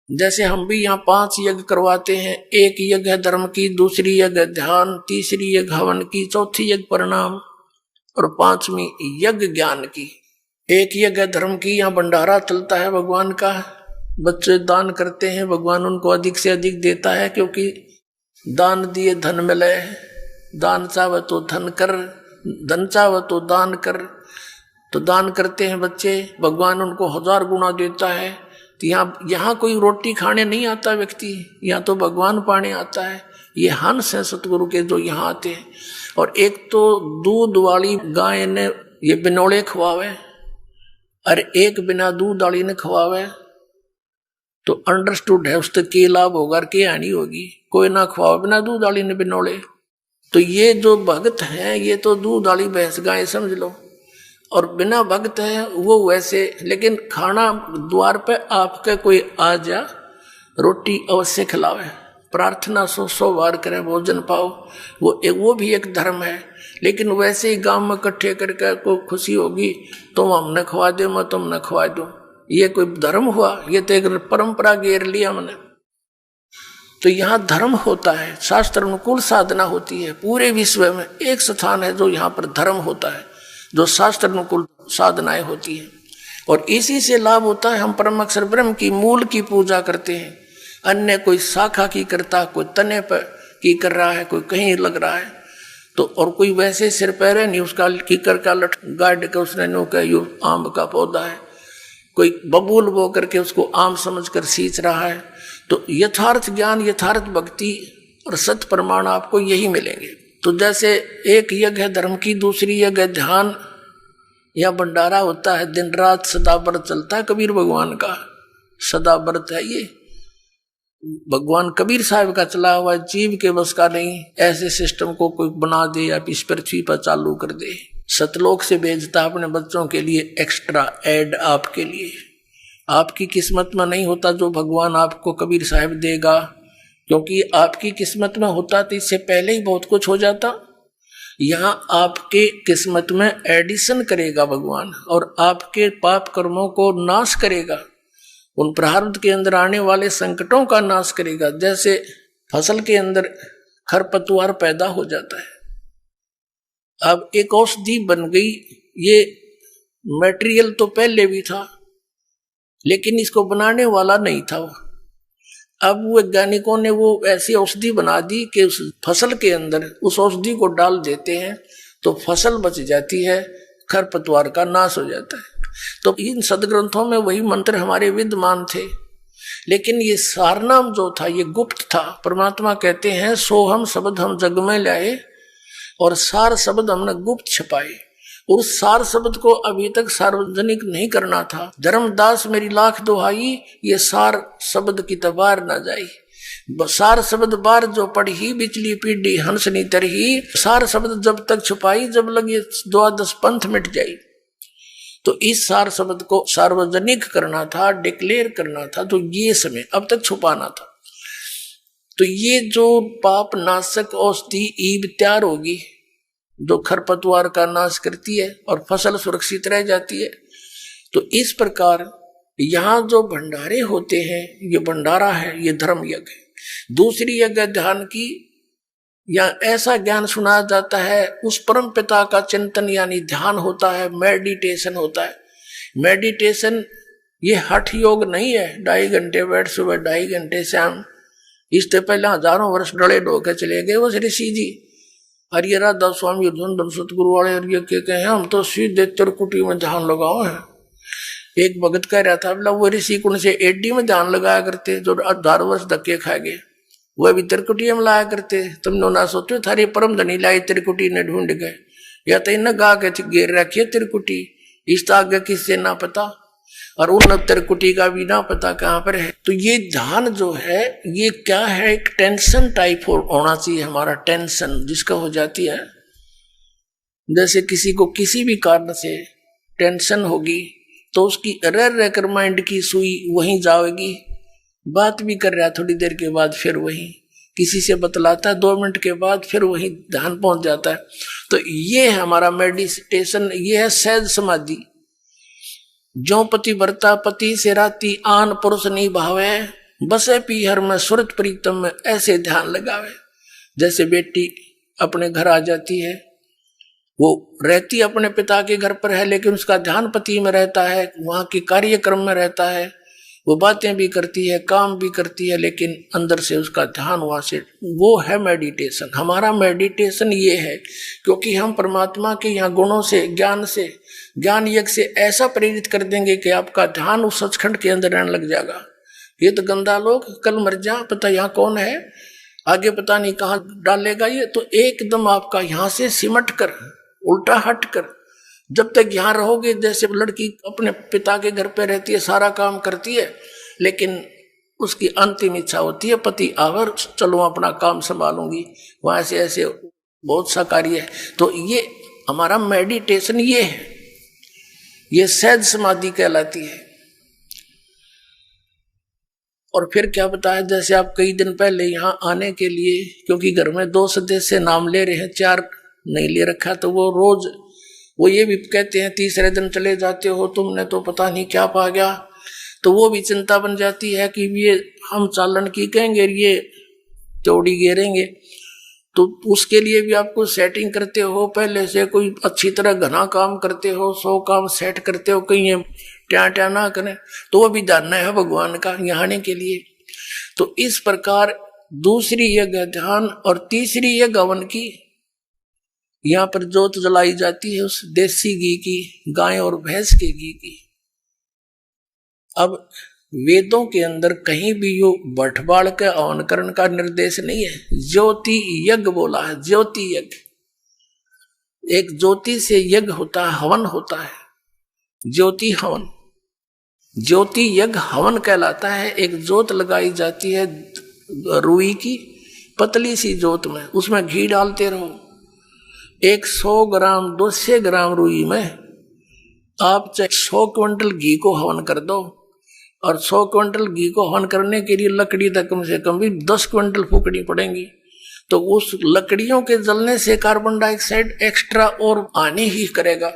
जैसे हम भी यहाँ 5 यज्ञ करवाते हैं, एक यज्ञ है धर्म की, दूसरी यज्ञ ध्यान, तीसरी यज्ञ हवन की, चौथी यज्ञ प्रणाम और 5वीं यज्ञ ज्ञान की। एक यज्ञ धर्म की, यहाँ भंडारा चलता है भगवान का, बच्चे दान करते हैं, भगवान उनको अधिक से अधिक देता है, क्योंकि दान दिए धन मिले, दान चाहे तो धन कर, धन चाहे तो दान कर। तो दान करते हैं बच्चे, भगवान उनको 1000 गुना देता है। तो यहाँ कोई रोटी खाने नहीं आता व्यक्ति, यहाँ तो भगवान पाने आता है। ये हंस है सतगुरु के जो यहाँ आते हैं। और एक तो दूध वाली गाय ने ये बिनौले खवावे और एक बिना दूध वाली ने खवावे, तो अंडरस्टूड है उससे के लाभ होगा और के हानि होगी। कोई ना खवावे बिना दूध वाली ने बिनौले। तो ये जो भगत हैं ये तो दूध वाली भैंस गाय समझ लो, और बिना भगत है वो वैसे। लेकिन खाना द्वार पे आपके कोई आ जा, रोटी अवश्य खिलावे, प्रार्थना 100 बार करे, भोजन पाओ, वो भी एक धर्म है। लेकिन वैसे ही गांव में इकट्ठे करके को खुशी होगी तुम हमने खवा दो, मैं तुमने खवा दूं, ये कोई धर्म हुआ? ये तो एक परंपरा घेर लिया हमने। तो यहाँ धर्म होता है, शास्त्र अनुकूल साधना होती है। पूरे विश्व में एक स्थान है जो यहाँ पर धर्म होता है, जो शास्त्र अनुकूल साधनाएं होती है, और इसी से लाभ होता है। हम परम अक्षर ब्रह्म की मूल की पूजा करते हैं, अन्य कोई शाखा की करता, कोई तने पर की कर रहा है, कोई कहीं लग रहा है। तो और कोई वैसे सिर पैर नहीं, उसका कीकर का लठ गाड़ के उसने नो का यू आम का पौधा है, कोई बबूल बो करके उसको आम समझकर सींच रहा है। तो यथार्थ ज्ञान, यथार्थ भक्ति और सत्य प्रमाण आपको यही मिलेंगे। तो जैसे एक यज्ञ है धर्म की, दूसरी यज्ञ ध्यान या भंडारा होता है, दिन रात सदा व्रत चलता है कबीर भगवान का, सदा व्रत है ये। भगवान कबीर साहब का चला हुआ जीव के बस का नहीं, ऐसे सिस्टम को कोई बना दे या इस पृथ्वी पर चालू कर दे। सतलोक से भेजता अपने बच्चों के लिए एक्स्ट्रा ऐड आपके लिए। आपकी किस्मत में नहीं होता जो भगवान आपको कबीर साहब देगा, क्योंकि आपकी किस्मत में होता तो इससे पहले ही बहुत कुछ हो जाता। यहाँ आपके किस्मत में एडिशन करेगा भगवान, और आपके पाप कर्मों को नाश करेगा, उन प्रारब्ध के अंदर आने वाले संकटों का नाश करेगा। जैसे फसल के अंदर खरपतवार पैदा हो जाता है, अब एक औषधि बन गई। ये मटेरियल तो पहले भी था, लेकिन इसको बनाने वाला नहीं था। अब वैज्ञानिकों ने वो ऐसी औषधि बना दी कि उस फसल के अंदर उस औषधि को डाल देते हैं तो फसल बच जाती है, खरपतवार का नाश हो जाता है। तो इन सदग्रंथों में वही मंत्र हमारे विद्यमान थे, लेकिन ये सारनाम जो था ये गुप्त था। परमात्मा कहते हैं सोहम शब्द हम जग में लाए, और सार शब्द हमने गुप्त छपाए। उस सार शब्द को अभी तक सार्वजनिक नहीं करना था। धर्मदास मेरी लाख दुहाई, ये सार शब्द की तबार ना जाई। सार शब्द बार जो पढ़ी बिचली पीढ़ी हंसनी तरही, सार शब्द जब तक छुपाई जब लगे 12 पंथ मिट जाई। तो इस सार शब्द को सार्वजनिक करना था, डिक्लेयर करना था, तो ये समय अब तक छुपाना था। तो ये जो पाप नाशक औषधि ईब तैयार होगी, जो खरपतवार का नाश करती है और फसल सुरक्षित रह जाती है। तो इस प्रकार यहाँ जो भंडारे होते हैं, ये भंडारा है, ये धर्म यज्ञ है। दूसरी यज्ञ ध्यान की, या ऐसा ज्ञान सुनाया जाता है, उस परम पिता का चिंतन यानी ध्यान होता है, मेडिटेशन होता है। मेडिटेशन ये हठ योग नहीं है, 2.5 घंटे बैठ सुबह 2.5 घंटे शाम। इससे पहले हजारों वर्ष डले ढोके चले गए वो ऋषि जी, हरिये राधा स्वामी धन सतगुरु वाले, और ये कहते हैं हम तो सीधे त्रिकुटी में ध्यान लगाओ है। एक भगत कह रहा था, बोला वो ऋषि कुंड से एडी में ध्यान लगाया करते जो 18 वर्ष धक्के खा गए, वह भी त्रिकुटी में लाया करते। तुमने ना सोचो थारी परम धनी लाई त्रिकुटी ने ढूंढ गए, या तो इन गा के घेर रखिए त्रिकुटी, इस आगे किससे ना पता, और उन त्रिकुटी का भी ना पता कहाँ पर है। तो ये ध्यान जो है ये क्या है, एक टेंशन टाइप होना चाहिए हमारा, टेंशन जिसका हो जाती है। जैसे किसी को किसी भी कारण से टेंशन होगी तो उसकी रह रहकर माइंड की सुई वहीं जाएगी, बात भी कर रहा है, थोड़ी देर के बाद फिर वही किसी से बतलाता है, 2 मिनट के बाद फिर वही ध्यान पहुंच जाता है। तो ये हमारा मेडिटेशन, ये है सहज समाधि। जो पति वर्ता पति से राती आन पुरुष नहीं भावे, बसे पीहर में सुरत प्रीतम में ऐसे ध्यान लगावे। जैसे बेटी अपने घर आ जाती है, वो रहती अपने पिता के घर पर है लेकिन उसका ध्यान पति में रहता है, वहां के कार्यक्रम में रहता है, वो बातें भी करती है, काम भी करती है, लेकिन अंदर से उसका ध्यान वहां से, वो है मेडिटेशन। हमारा मेडिटेशन ये है, क्योंकि हम परमात्मा के यहाँ गुणों से, ज्ञान यज्ञ से ऐसा प्रेरित कर देंगे कि आपका ध्यान उस सचखंड के अंदर रहने लग जाएगा। ये तो गंदा लोग, कल मर जा, पता यहाँ कौन है, आगे पता नहीं कहाँ डालेगा ये, तो एकदम आपका यहाँ से सिमट कर, उल्टा हट कर, जब तक यहाँ रहोगे, जैसे लड़की अपने पिता के घर पे रहती है, सारा काम करती है, लेकिन उसकी अंतिम इच्छा होती है पति आवर, चलो अपना काम संभालूंगी, वहां से ऐसे बहुत सा कार्य है। तो ये हमारा मेडिटेशन ये है, ये सहज समाधि कहलाती है। और फिर क्या बताया, जैसे आप कई दिन पहले यहाँ आने के लिए, क्योंकि घर में 2 सदस्य नाम ले रहे हैं, 4 नहीं ले रखा, तो वो रोज वो ये भी कहते हैं तीसरे दिन चले जाते हो, तुमने तो पता नहीं क्या पा गया, तो वो भी चिंता बन जाती है कि ये हम चालन की कहेंगे, ये चौड़ी घेरेंगे। तो उसके लिए भी आपको सेटिंग करते हो, पहले से कोई अच्छी तरह घना काम करते हो, 100 काम सेट करते हो, कहीं ये ट्या ना करें, तो वो भी जानना है भगवान का यहाँ आने के लिए। तो इस प्रकार दूसरी यज्ञ ध्यान और तीसरी यज्ञ हवन की, यहाँ पर जोत जलाई जाती है उस देसी घी की, गाय और भैंस के घी की। अब वेदों के अंदर कहीं भी यो बटबाड़ के हवन करने का निर्देश नहीं है, ज्योति यज्ञ बोला है, ज्योति यज्ञ। एक ज्योति से यज्ञ होता है, हवन होता है, ज्योति हवन, ज्योति यज्ञ हवन कहलाता है। एक जोत लगाई जाती है रुई की, पतली सी जोत में, उसमें घी डालते रहो। 100 ग्राम 200 ग्राम रुई में आप चाहे 100 क्विंटल घी को हवन कर दो, और 100 क्विंटल घी को हवन करने के लिए लकड़ी तक कम से कम भी 10 क्विंटल फूकनी पड़ेंगी। तो उस लकड़ियों के जलने से कार्बन डाइऑक्साइड एक्स्ट्रा और आने ही करेगा।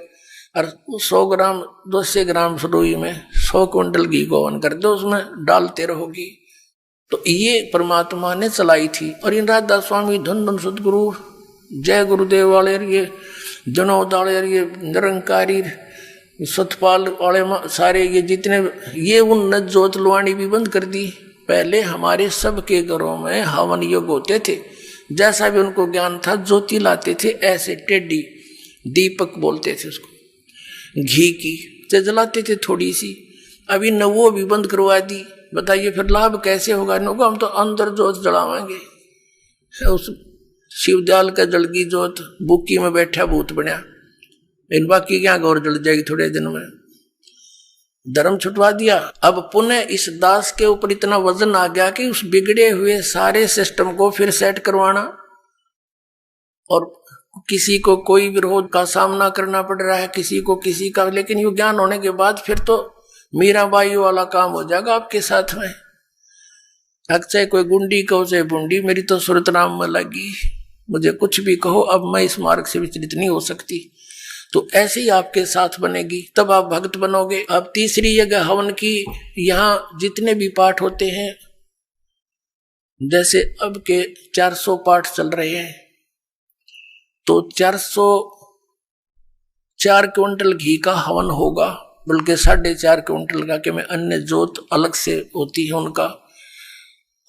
और 100 ग्राम 200 ग्राम रुई में 100 क्विंटल घी को हवन कर दो, उसमें डालते रहोगी। तो ये परमात्मा ने चलाई थी। और इन राधा स्वामी धन धन सदगुरु जय गुरुदेव वाले, ये जनोद वाले, ये निरंकारी सतपाल वाले, सारे ये जितने, ये उन जोत लुआनी भी बंद कर दी। पहले हमारे सबके घरों में हवन योग होते थे, जैसा भी उनको ज्ञान था ज्योति लाते थे, ऐसे टेढ़ी दीपक बोलते थे उसको, घी की से जलाते थे थोड़ी सी। अभी न वो भी बंद करवा दी, बताइए फिर लाभ कैसे होगा? न होगा, हम तो अंदर जोत जलावाएंगे। उस शिवदयाल का जलगी जोत, बुक्की में बैठा भूत बनया, इन बाकी क्या गौर जल जाएगी थोड़े दिन में। धर्म छुटवा दिया। अब पुनः इस दास के ऊपर इतना वजन आ गया कि उस बिगड़े हुए सारे सिस्टम को फिर सेट करवाना, और किसी को कोई विरोध का सामना करना पड़ रहा है, किसी को किसी का। लेकिन ये ज्ञान होने के बाद फिर तो मीराबाई वाला काम हो जाएगा आपके साथ में। चाहे कोई गुंडी कहो चाहे बुंडी, मेरी तो सुरत नाम में लगी, मुझे कुछ भी कहो, अब मैं इस मार्ग से विचलित नहीं हो सकती। तो ऐसे ही आपके साथ बनेगी, तब आप भक्त बनोगे। अब तीसरी जगह हवन की, यहाँ जितने भी पाठ होते हैं, जैसे अब के 400 पाठ चल रहे हैं, तो 404 क्विंटल घी का हवन होगा, बल्कि 4.5 क्विंटल का, कि मैं अन्य जोत अलग से होती है उनका।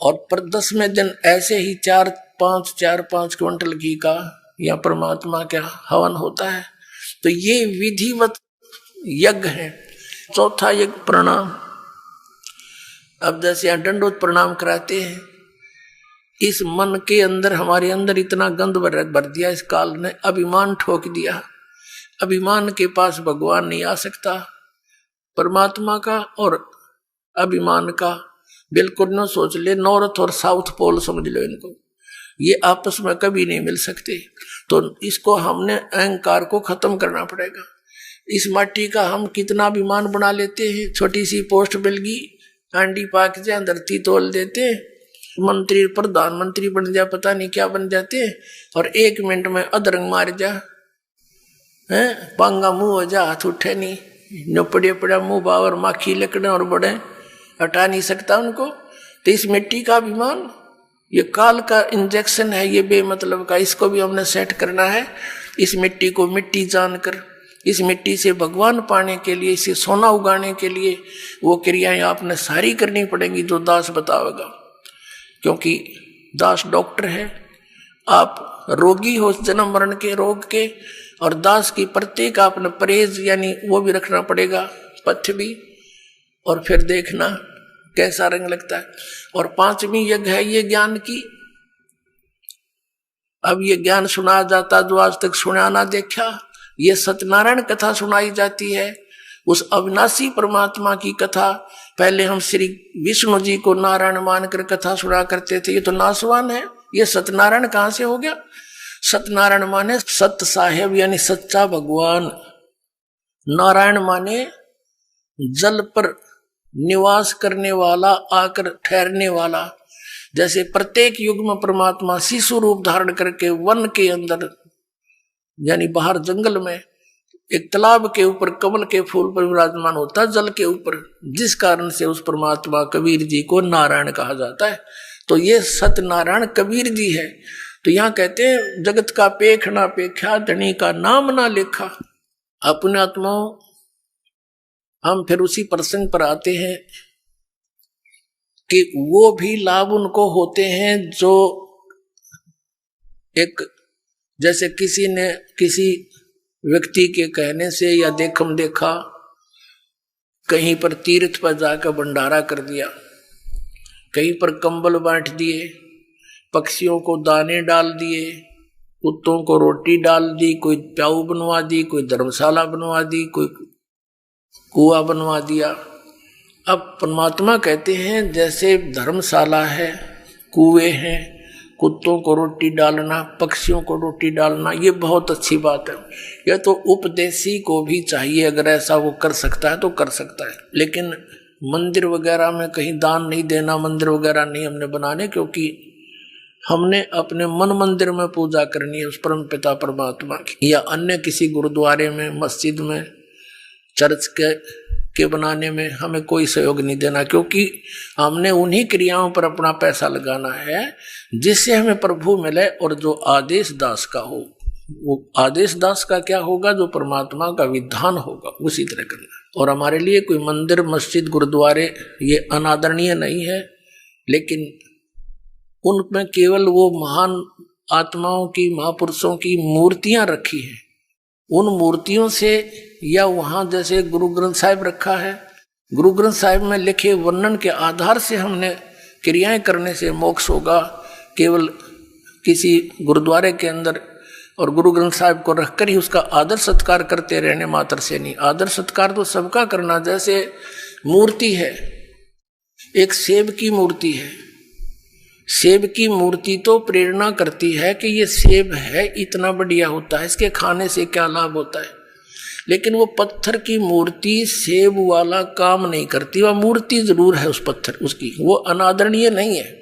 और पर 10वें दिन ऐसे ही 4-5 क्विंटल घी का या परमात्मा का हवन होता है। तो ये विधिवत यज्ञ है। चौथा यज्ञ प्रणाम। अब जैसे यहाँ दंडोत प्रणाम कराते हैं, इस मन के अंदर, हमारे अंदर इतना गंद भर दिया इस काल ने, अभिमान ठोक दिया। अभिमान के पास भगवान नहीं आ सकता। परमात्मा का और अभिमान का बिल्कुल न सोच ले, नॉर्थ और साउथ पोल समझ लो इनको, ये आपस में कभी नहीं मिल सकते। तो इसको हमने अहंकार को खत्म करना पड़ेगा। इस माटी का हम कितना अभिमान बना लेते हैं, छोटी सी पोस्ट मिल गई, आंडी पाक जाए, धरती तोल देते, मंत्री प्रधानमंत्री बन जा, पता नहीं क्या बन जाते, और 1 मिनट में अधरंग मार जा, है पांगा मुंह हो जा, हाथ उठे नहीं, न पड़े पड़ा मुंह बावर माखी लकड़े और बड़े, हटा नहीं सकता उनको। तो इस मिट्टी का अभिमान ये काल का इंजेक्शन है, ये बेमतलब का, इसको भी हमने सेट करना है। इस मिट्टी को मिट्टी जानकर इस मिट्टी से भगवान पाने के लिए, इसे सोना उगाने के लिए वो क्रियाएं आपने सारी करनी पड़ेंगी जो दास बतावेगा, क्योंकि दास डॉक्टर है। आप रोगी हो जन्म मरण के रोग के, और दास की प्रत्येक आपने परहेज यानी वो भी रखना पड़ेगा, पथ्य भी, और फिर देखना कैसा रंग लगता है। और 5वीं यज्ञ है ये ज्ञान की। अब ये ज्ञान सुनाया जाता जो आज तक सुना ना देखा, ये सत्यनारायण कथा सुनाई जाती है, उस अविनाशी परमात्मा की कथा। पहले हम श्री विष्णु जी को नारायण मानकर कथा सुना करते थे, ये तो नासवान है, ये सत्यनारायण कहां से हो गया। सत्यनारायण माने सत्य साहेब यानी सच्चा भगवान, नारायण माने जल पर निवास करने वाला, आकर ठहरने वाला। जैसे प्रत्येक युग में परमात्मा शिशु रूप धारण करके वन के अंदर यानी बाहर जंगल में एक तालाब के ऊपर कमल के फूल पर विराजमान होता है, जल के ऊपर, जिस कारण से उस परमात्मा कबीर जी को नारायण कहा जाता है। तो ये सत्यनारायण कबीर जी है। तो यहाँ कहते हैं जगत का पेख ना पेख्या, धनी का नाम ना लेखा। अपने आत्माओं हम फिर उसी प्रसंग पर आते हैं कि वो भी लाभ उनको होते हैं जो एक, जैसे किसी ने किसी व्यक्ति के कहने से या देखम देखा कहीं पर तीर्थ पर जाकर भंडारा कर दिया, कहीं पर कंबल बांट दिए, पक्षियों को दाने डाल दिए, कुत्तों को रोटी डाल दी, कोई प्याऊ बनवा दी, कोई धर्मशाला बनवा दी, कोई कुआं बनवा दिया। अब परमात्मा कहते हैं जैसे धर्मशाला है, कुएं हैं, कुत्तों को रोटी डालना, पक्षियों को रोटी डालना, ये बहुत अच्छी बात है। यह तो उपदेशी को भी चाहिए, अगर ऐसा वो कर सकता है तो कर सकता है। लेकिन मंदिर वगैरह में कहीं दान नहीं देना, मंदिर वगैरह नहीं हमने बनाने, क्योंकि हमने अपने मन मंदिर में पूजा करनी है उस परम पिता परमात्मा की, या अन्य किसी गुरुद्वारे में, मस्जिद में, चर्च के बनाने में हमें कोई सहयोग नहीं देना, क्योंकि हमने उन्हीं क्रियाओं पर अपना पैसा लगाना है जिससे हमें प्रभु मिले। और जो आदेश दास का हो, वो आदेश दास का क्या होगा, जो परमात्मा का विधान होगा उसी तरह करना। और हमारे लिए कोई मंदिर, मस्जिद, गुरुद्वारे ये अनादरणीय नहीं है, लेकिन उनमें केवल वो महान आत्माओं की, महापुरुषों की मूर्तियां रखी हैं। उन मूर्तियों से, या वहां जैसे गुरु ग्रंथ साहिब रखा है, गुरु ग्रंथ साहिब में लिखे वर्णन के आधार से हमने क्रियाएं करने से मोक्ष होगा। केवल किसी गुरुद्वारे के अंदर और गुरु ग्रंथ साहिब को रखकर ही उसका आदर सत्कार करते रहने मात्र से नहीं, आदर सत्कार तो सबका करना। जैसे मूर्ति है, एक सेब की मूर्ति है, सेब की मूर्ति तो प्रेरणा करती है कि ये सेब है, इतना बढ़िया होता है, इसके खाने से क्या लाभ होता है। लेकिन वो पत्थर की मूर्ति सेब वाला काम नहीं करती। वह मूर्ति जरूर है उस पत्थर, उसकी वो अनादरणीय नहीं है,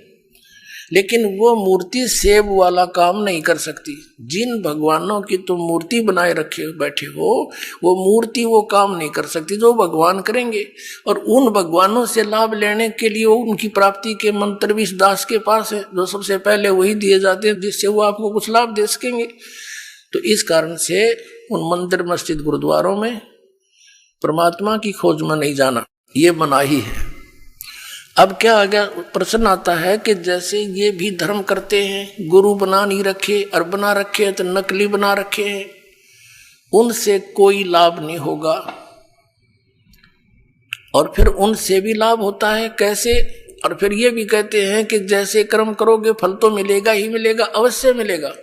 लेकिन वो मूर्ति सेब वाला काम नहीं कर सकती। जिन भगवानों की तुम मूर्ति बनाए रखे बैठे हो, वो मूर्ति वो काम नहीं कर सकती जो भगवान करेंगे। और उन भगवानों से लाभ लेने के लिए उनकी प्राप्ति के मंत्र भी इस दास के पास है, जो सबसे पहले वही दिए जाते हैं जिससे वो आपको कुछ लाभ दे सकेंगे। तो इस कारण से उन मंदिर, मस्जिद, गुरुद्वारों में परमात्मा की खोज में नहीं जाना, ये मनाही है। अब क्या आ गया, प्रश्न आता है कि जैसे ये भी धर्म करते हैं, गुरु बना नहीं रखे, और बना रखे तो नकली बना रखे हैं, उनसे कोई लाभ नहीं होगा। और फिर उनसे भी लाभ होता है, कैसे? और फिर ये भी कहते हैं कि जैसे कर्म करोगे फल तो मिलेगा ही मिलेगा, अवश्य मिलेगा।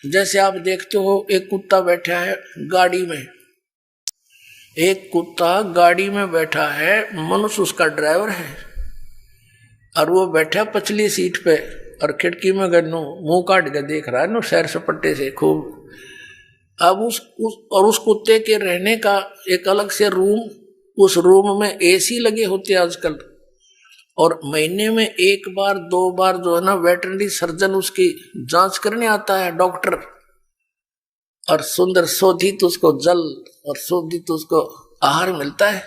जैसे आप देखते हो एक कुत्ता बैठा है गाड़ी में, एक कुत्ता गाड़ी में बैठा है, मनुष्य उसका ड्राइवर है, और वो बैठा पछली सीट पे और खिड़की में गन्नू मुंह काट के देख रहा है, नो सैर सपट्टे से खूब। अब उस कुत्ते के रहने का एक अलग से रूम, उस रूम में एसी लगे होते आजकल, और महीने में 1 बार 2 बार जो है ना वेटरनरी सर्जन उसकी जांच करने आता है, डॉक्टर, और सुंदर शोधित उसको जल और शोधित उसको आहार मिलता है।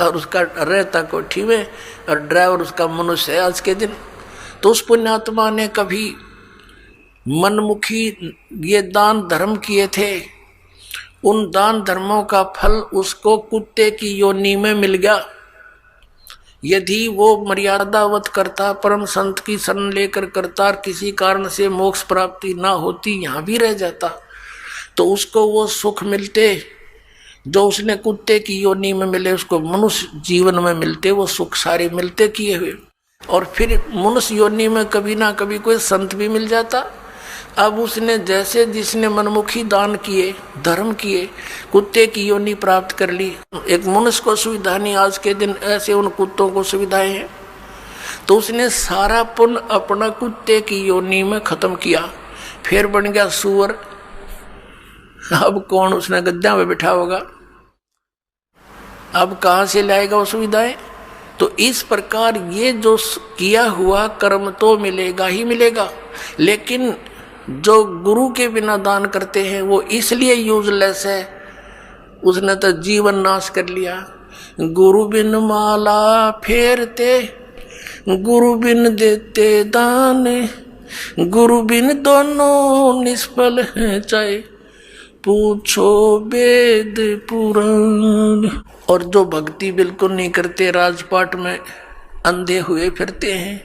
और उसका रहता कोठी में और ड्राइवर उसका मनुष्य है आज के दिन। तो उस पुण्यात्मा ने कभी मनमुखी ये दान धर्म किए थे, उन दान धर्मों का फल उसको कुत्ते की योनि में मिल गया। यदि वो मर्यादावत करता, परम संत की शरण लेकर करता, किसी कारण से मोक्ष प्राप्ति ना होती, यहाँ भी रह जाता, तो उसको वो सुख मिलते जो उसने कुत्ते की योनि में मिले, उसको मनुष्य जीवन में मिलते वो सुख सारे मिलते किए हुए। और फिर मनुष्य योनि में कभी ना कभी कोई संत भी मिल जाता। अब उसने जैसे जिसने मनमुखी दान किए, धर्म किए, कुत्ते की योनि प्राप्त कर ली। एक मनुष्य को सुविधा नहीं, आज के दिन ऐसे उन कुत्तों को सुविधाएं हैं, तो उसने सारा पुण्य अपना कुत्ते की योनि में खत्म किया, फिर बन गया सुअर। अब कौन उसने गद्दा में बैठा होगा, अब कहाँ से लाएगा वो सुविधाएं। तो इस प्रकार ये जो किया हुआ कर्म तो मिलेगा ही मिलेगा, लेकिन जो गुरु के बिना दान करते हैं वो इसलिए यूजलेस है, उसने तो जीवन नाश कर लिया। गुरु बिन माला फेरते, गुरु बिन देते दान, गुरु बिन दोनों निष्फल हैं, चाहे पूछो वेद पुराण। और जो भक्ति बिल्कुल नहीं करते, राजपाट में अंधे हुए फिरते हैं,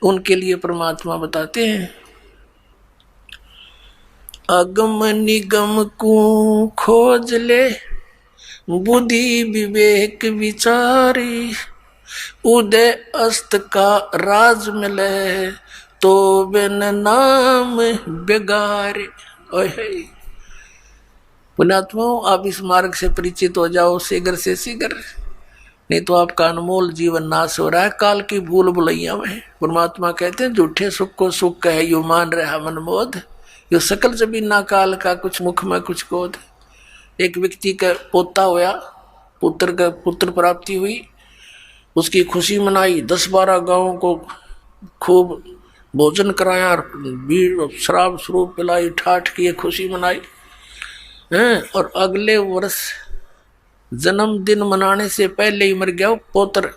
उनके लिए परमात्मा बताते हैं, अगम निगम को खोज ले, बुद्धि विवेक विचारी, उदय अस्त का राज मिले, तो बिन नाम बेगारे। पुण्यात्माओं, आप इस मार्ग से परिचित हो जाओ शीघ्र से शीघ्र, नहीं तो आपका अनमोल जीवन नाश हो रहा है काल की भूल भुलैया में। परमात्मा कहते हैं, झूठे सुख को सुख कहे यू मान रहा मनमोद, यो सकल जबीना काल का कुछ मुख में कुछ क्रोध। एक व्यक्ति का पोता होया, पुत्र प्राप्ति हुई, उसकी खुशी मनाई, 10-12 गांवों को खूब भोजन कराया, शराब स्वरूप पिलाई, ठाठ किए, खुशी मनाई हैं। और अगले वर्ष जन्मदिन मनाने से पहले ही मर गया वो पोत्र।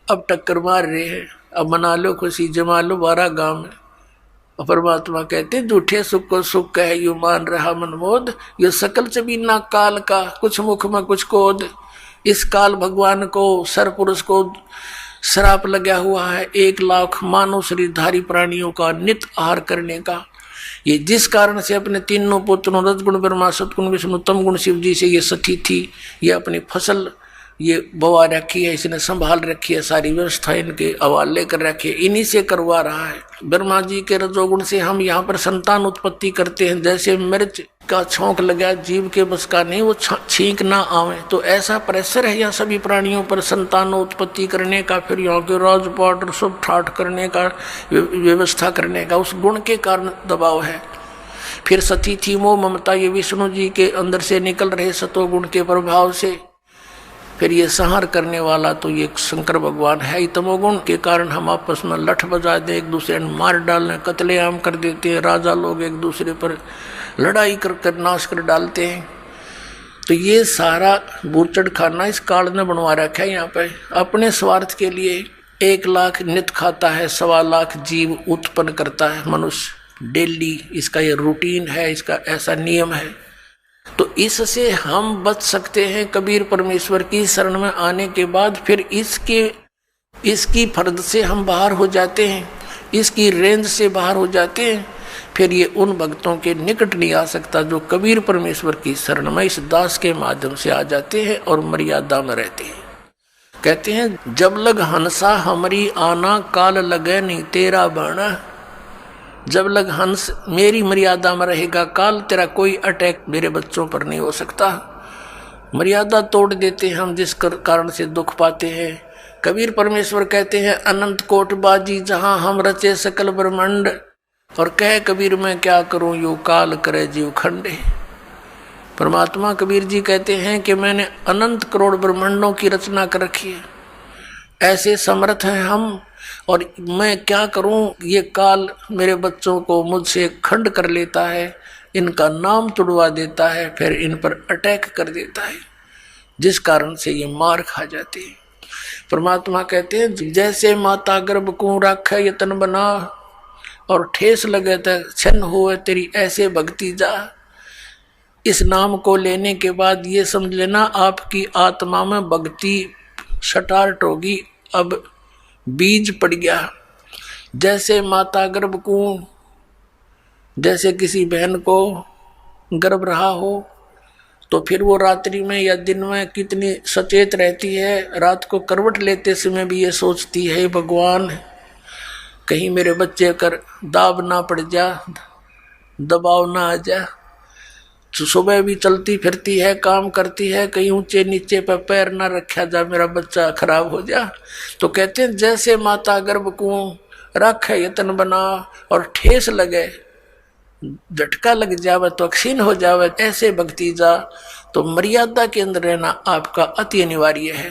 अब टक्कर मार रहे हैं, अब मना लो खुशी, जमा लो 12 गांव में। परमात्मा कहते हैं, झूठे सुख को सुख कहे यू मान रहा मनमोद, ये सकल जबीना काल का कुछ मुख में कुछ कोद। इस काल भगवान को, सरपुरुष को श्राप लगा हुआ है 1 लाख मानव शरीरधारी प्राणियों का नित आहार करने का। ये जिस कारण से अपने तीनों पुत्रों रजगुण ब्रह्मा, सतगुण विष्णु, तम गुण शिव जी से ये सखी थी, ये अपनी फसल ये बवा रखी है, इसने संभाल रखी है, सारी व्यवस्था इनके हवाले कर रखी है, इन्हीं से करवा रहा है। ब्रह्मा जी के रजोगुण से हम यहाँ पर संतान उत्पत्ति करते हैं। जैसे मिर्च का छौंक लगा, जीव के बस का नहीं, वो छींक ना आवे, तो ऐसा प्रेशर है यहाँ सभी प्राणियों पर संतान उत्पत्ति करने का, फिर यहाँ के राजपाट सब ठाठ करने का, व्यवस्था करने का, उस गुण के कारण दबाव है। फिर सती थी मोह ममता, ये विष्णु जी के अंदर से निकल रहे सतोगुण के प्रभाव से। फिर ये संहार करने वाला तो ये शंकर भगवान है ही। तमोगुण के कारण हम आपस में लठ बजा दे, एक दूसरे ने मार डालने, कत्लेआम कर देते हैं, राजा लोग एक दूसरे पर लड़ाई कर नाश कर डालते हैं। तो ये सारा बूचड़ खाना इस काल ने बनवा रखा है। यहाँ पे अपने स्वार्थ के लिए 1 लाख नित खाता है, 1.25 लाख जीव उत्पन्न करता है मनुष्य डेली। इसका ये रूटीन है, इसका ऐसा नियम है। तो इससे हम बच सकते हैं कबीर परमेश्वर की शरण में आने के बाद। फिर इसकी फर्द से हम बाहर हो जाते हैं, इसकी रेंज से बाहर हो जाते हैं। फिर ये उन भक्तों के निकट नहीं आ सकता जो कबीर परमेश्वर की शरण में इस दास के माध्यम से आ जाते हैं और मर्यादा में रहते हैं। कहते हैं, जब लग हंसा हमारी आना, काल लगे नहीं तेरा बाणा। जब लग हंस मेरी मर्यादा में रहेगा, काल तेरा कोई अटैक मेरे बच्चों पर नहीं हो सकता। मर्यादा तोड़ देते हैं हम, जिस कारण से दुख पाते हैं। कबीर परमेश्वर कहते हैं, अनंत कोट बाजी जहां हम रचे सकल ब्रह्मांड, और कह कबीर मैं क्या करूं यो काल करे जीव खंडे। परमात्मा कबीर जी कहते हैं कि मैंने अनंत करोड़ ब्रह्मांडों की रचना कर रखी है, ऐसे समर्थ हैं हम, और मैं क्या करूं, ये काल मेरे बच्चों को मुझसे खंड कर लेता है, इनका नाम तुड़वा देता है, फिर इन पर अटैक कर देता है। जिस कारण से ये मार खा जाते हैं। परमात्मा कहते हैं जैसे माता गर्भ को राखे यतन बना और ठेस लगे तो छन हो तेरी ऐसे भक्ति जा। इस नाम को लेने के बाद ये समझ लेना आपकी आत्मा में भक्ति स्टार्ट होगी, अब बीज पड़ गया। जैसे माता गर्भ को, जैसे किसी बहन को गर्भ रहा हो तो फिर वो रात्रि में या दिन में कितनी सचेत रहती है। रात को करवट लेते समय भी ये सोचती है भगवान कहीं मेरे बच्चे कर दाब ना पड़ जा, दबाव ना आ जा। तो सुबह भी चलती फिरती है, काम करती है, कहीं ऊंचे नीचे पर पैर ना रखा जा, मेरा बच्चा खराब हो जा। तो कहते हैं जैसे माता गर्भ को रखे यतन बना और ठेस लगे, झटका लग जावे तो क्षीण हो जावे, ऐसे भक्ति जा। तो मर्यादा के अंदर रहना आपका अति अनिवार्य है।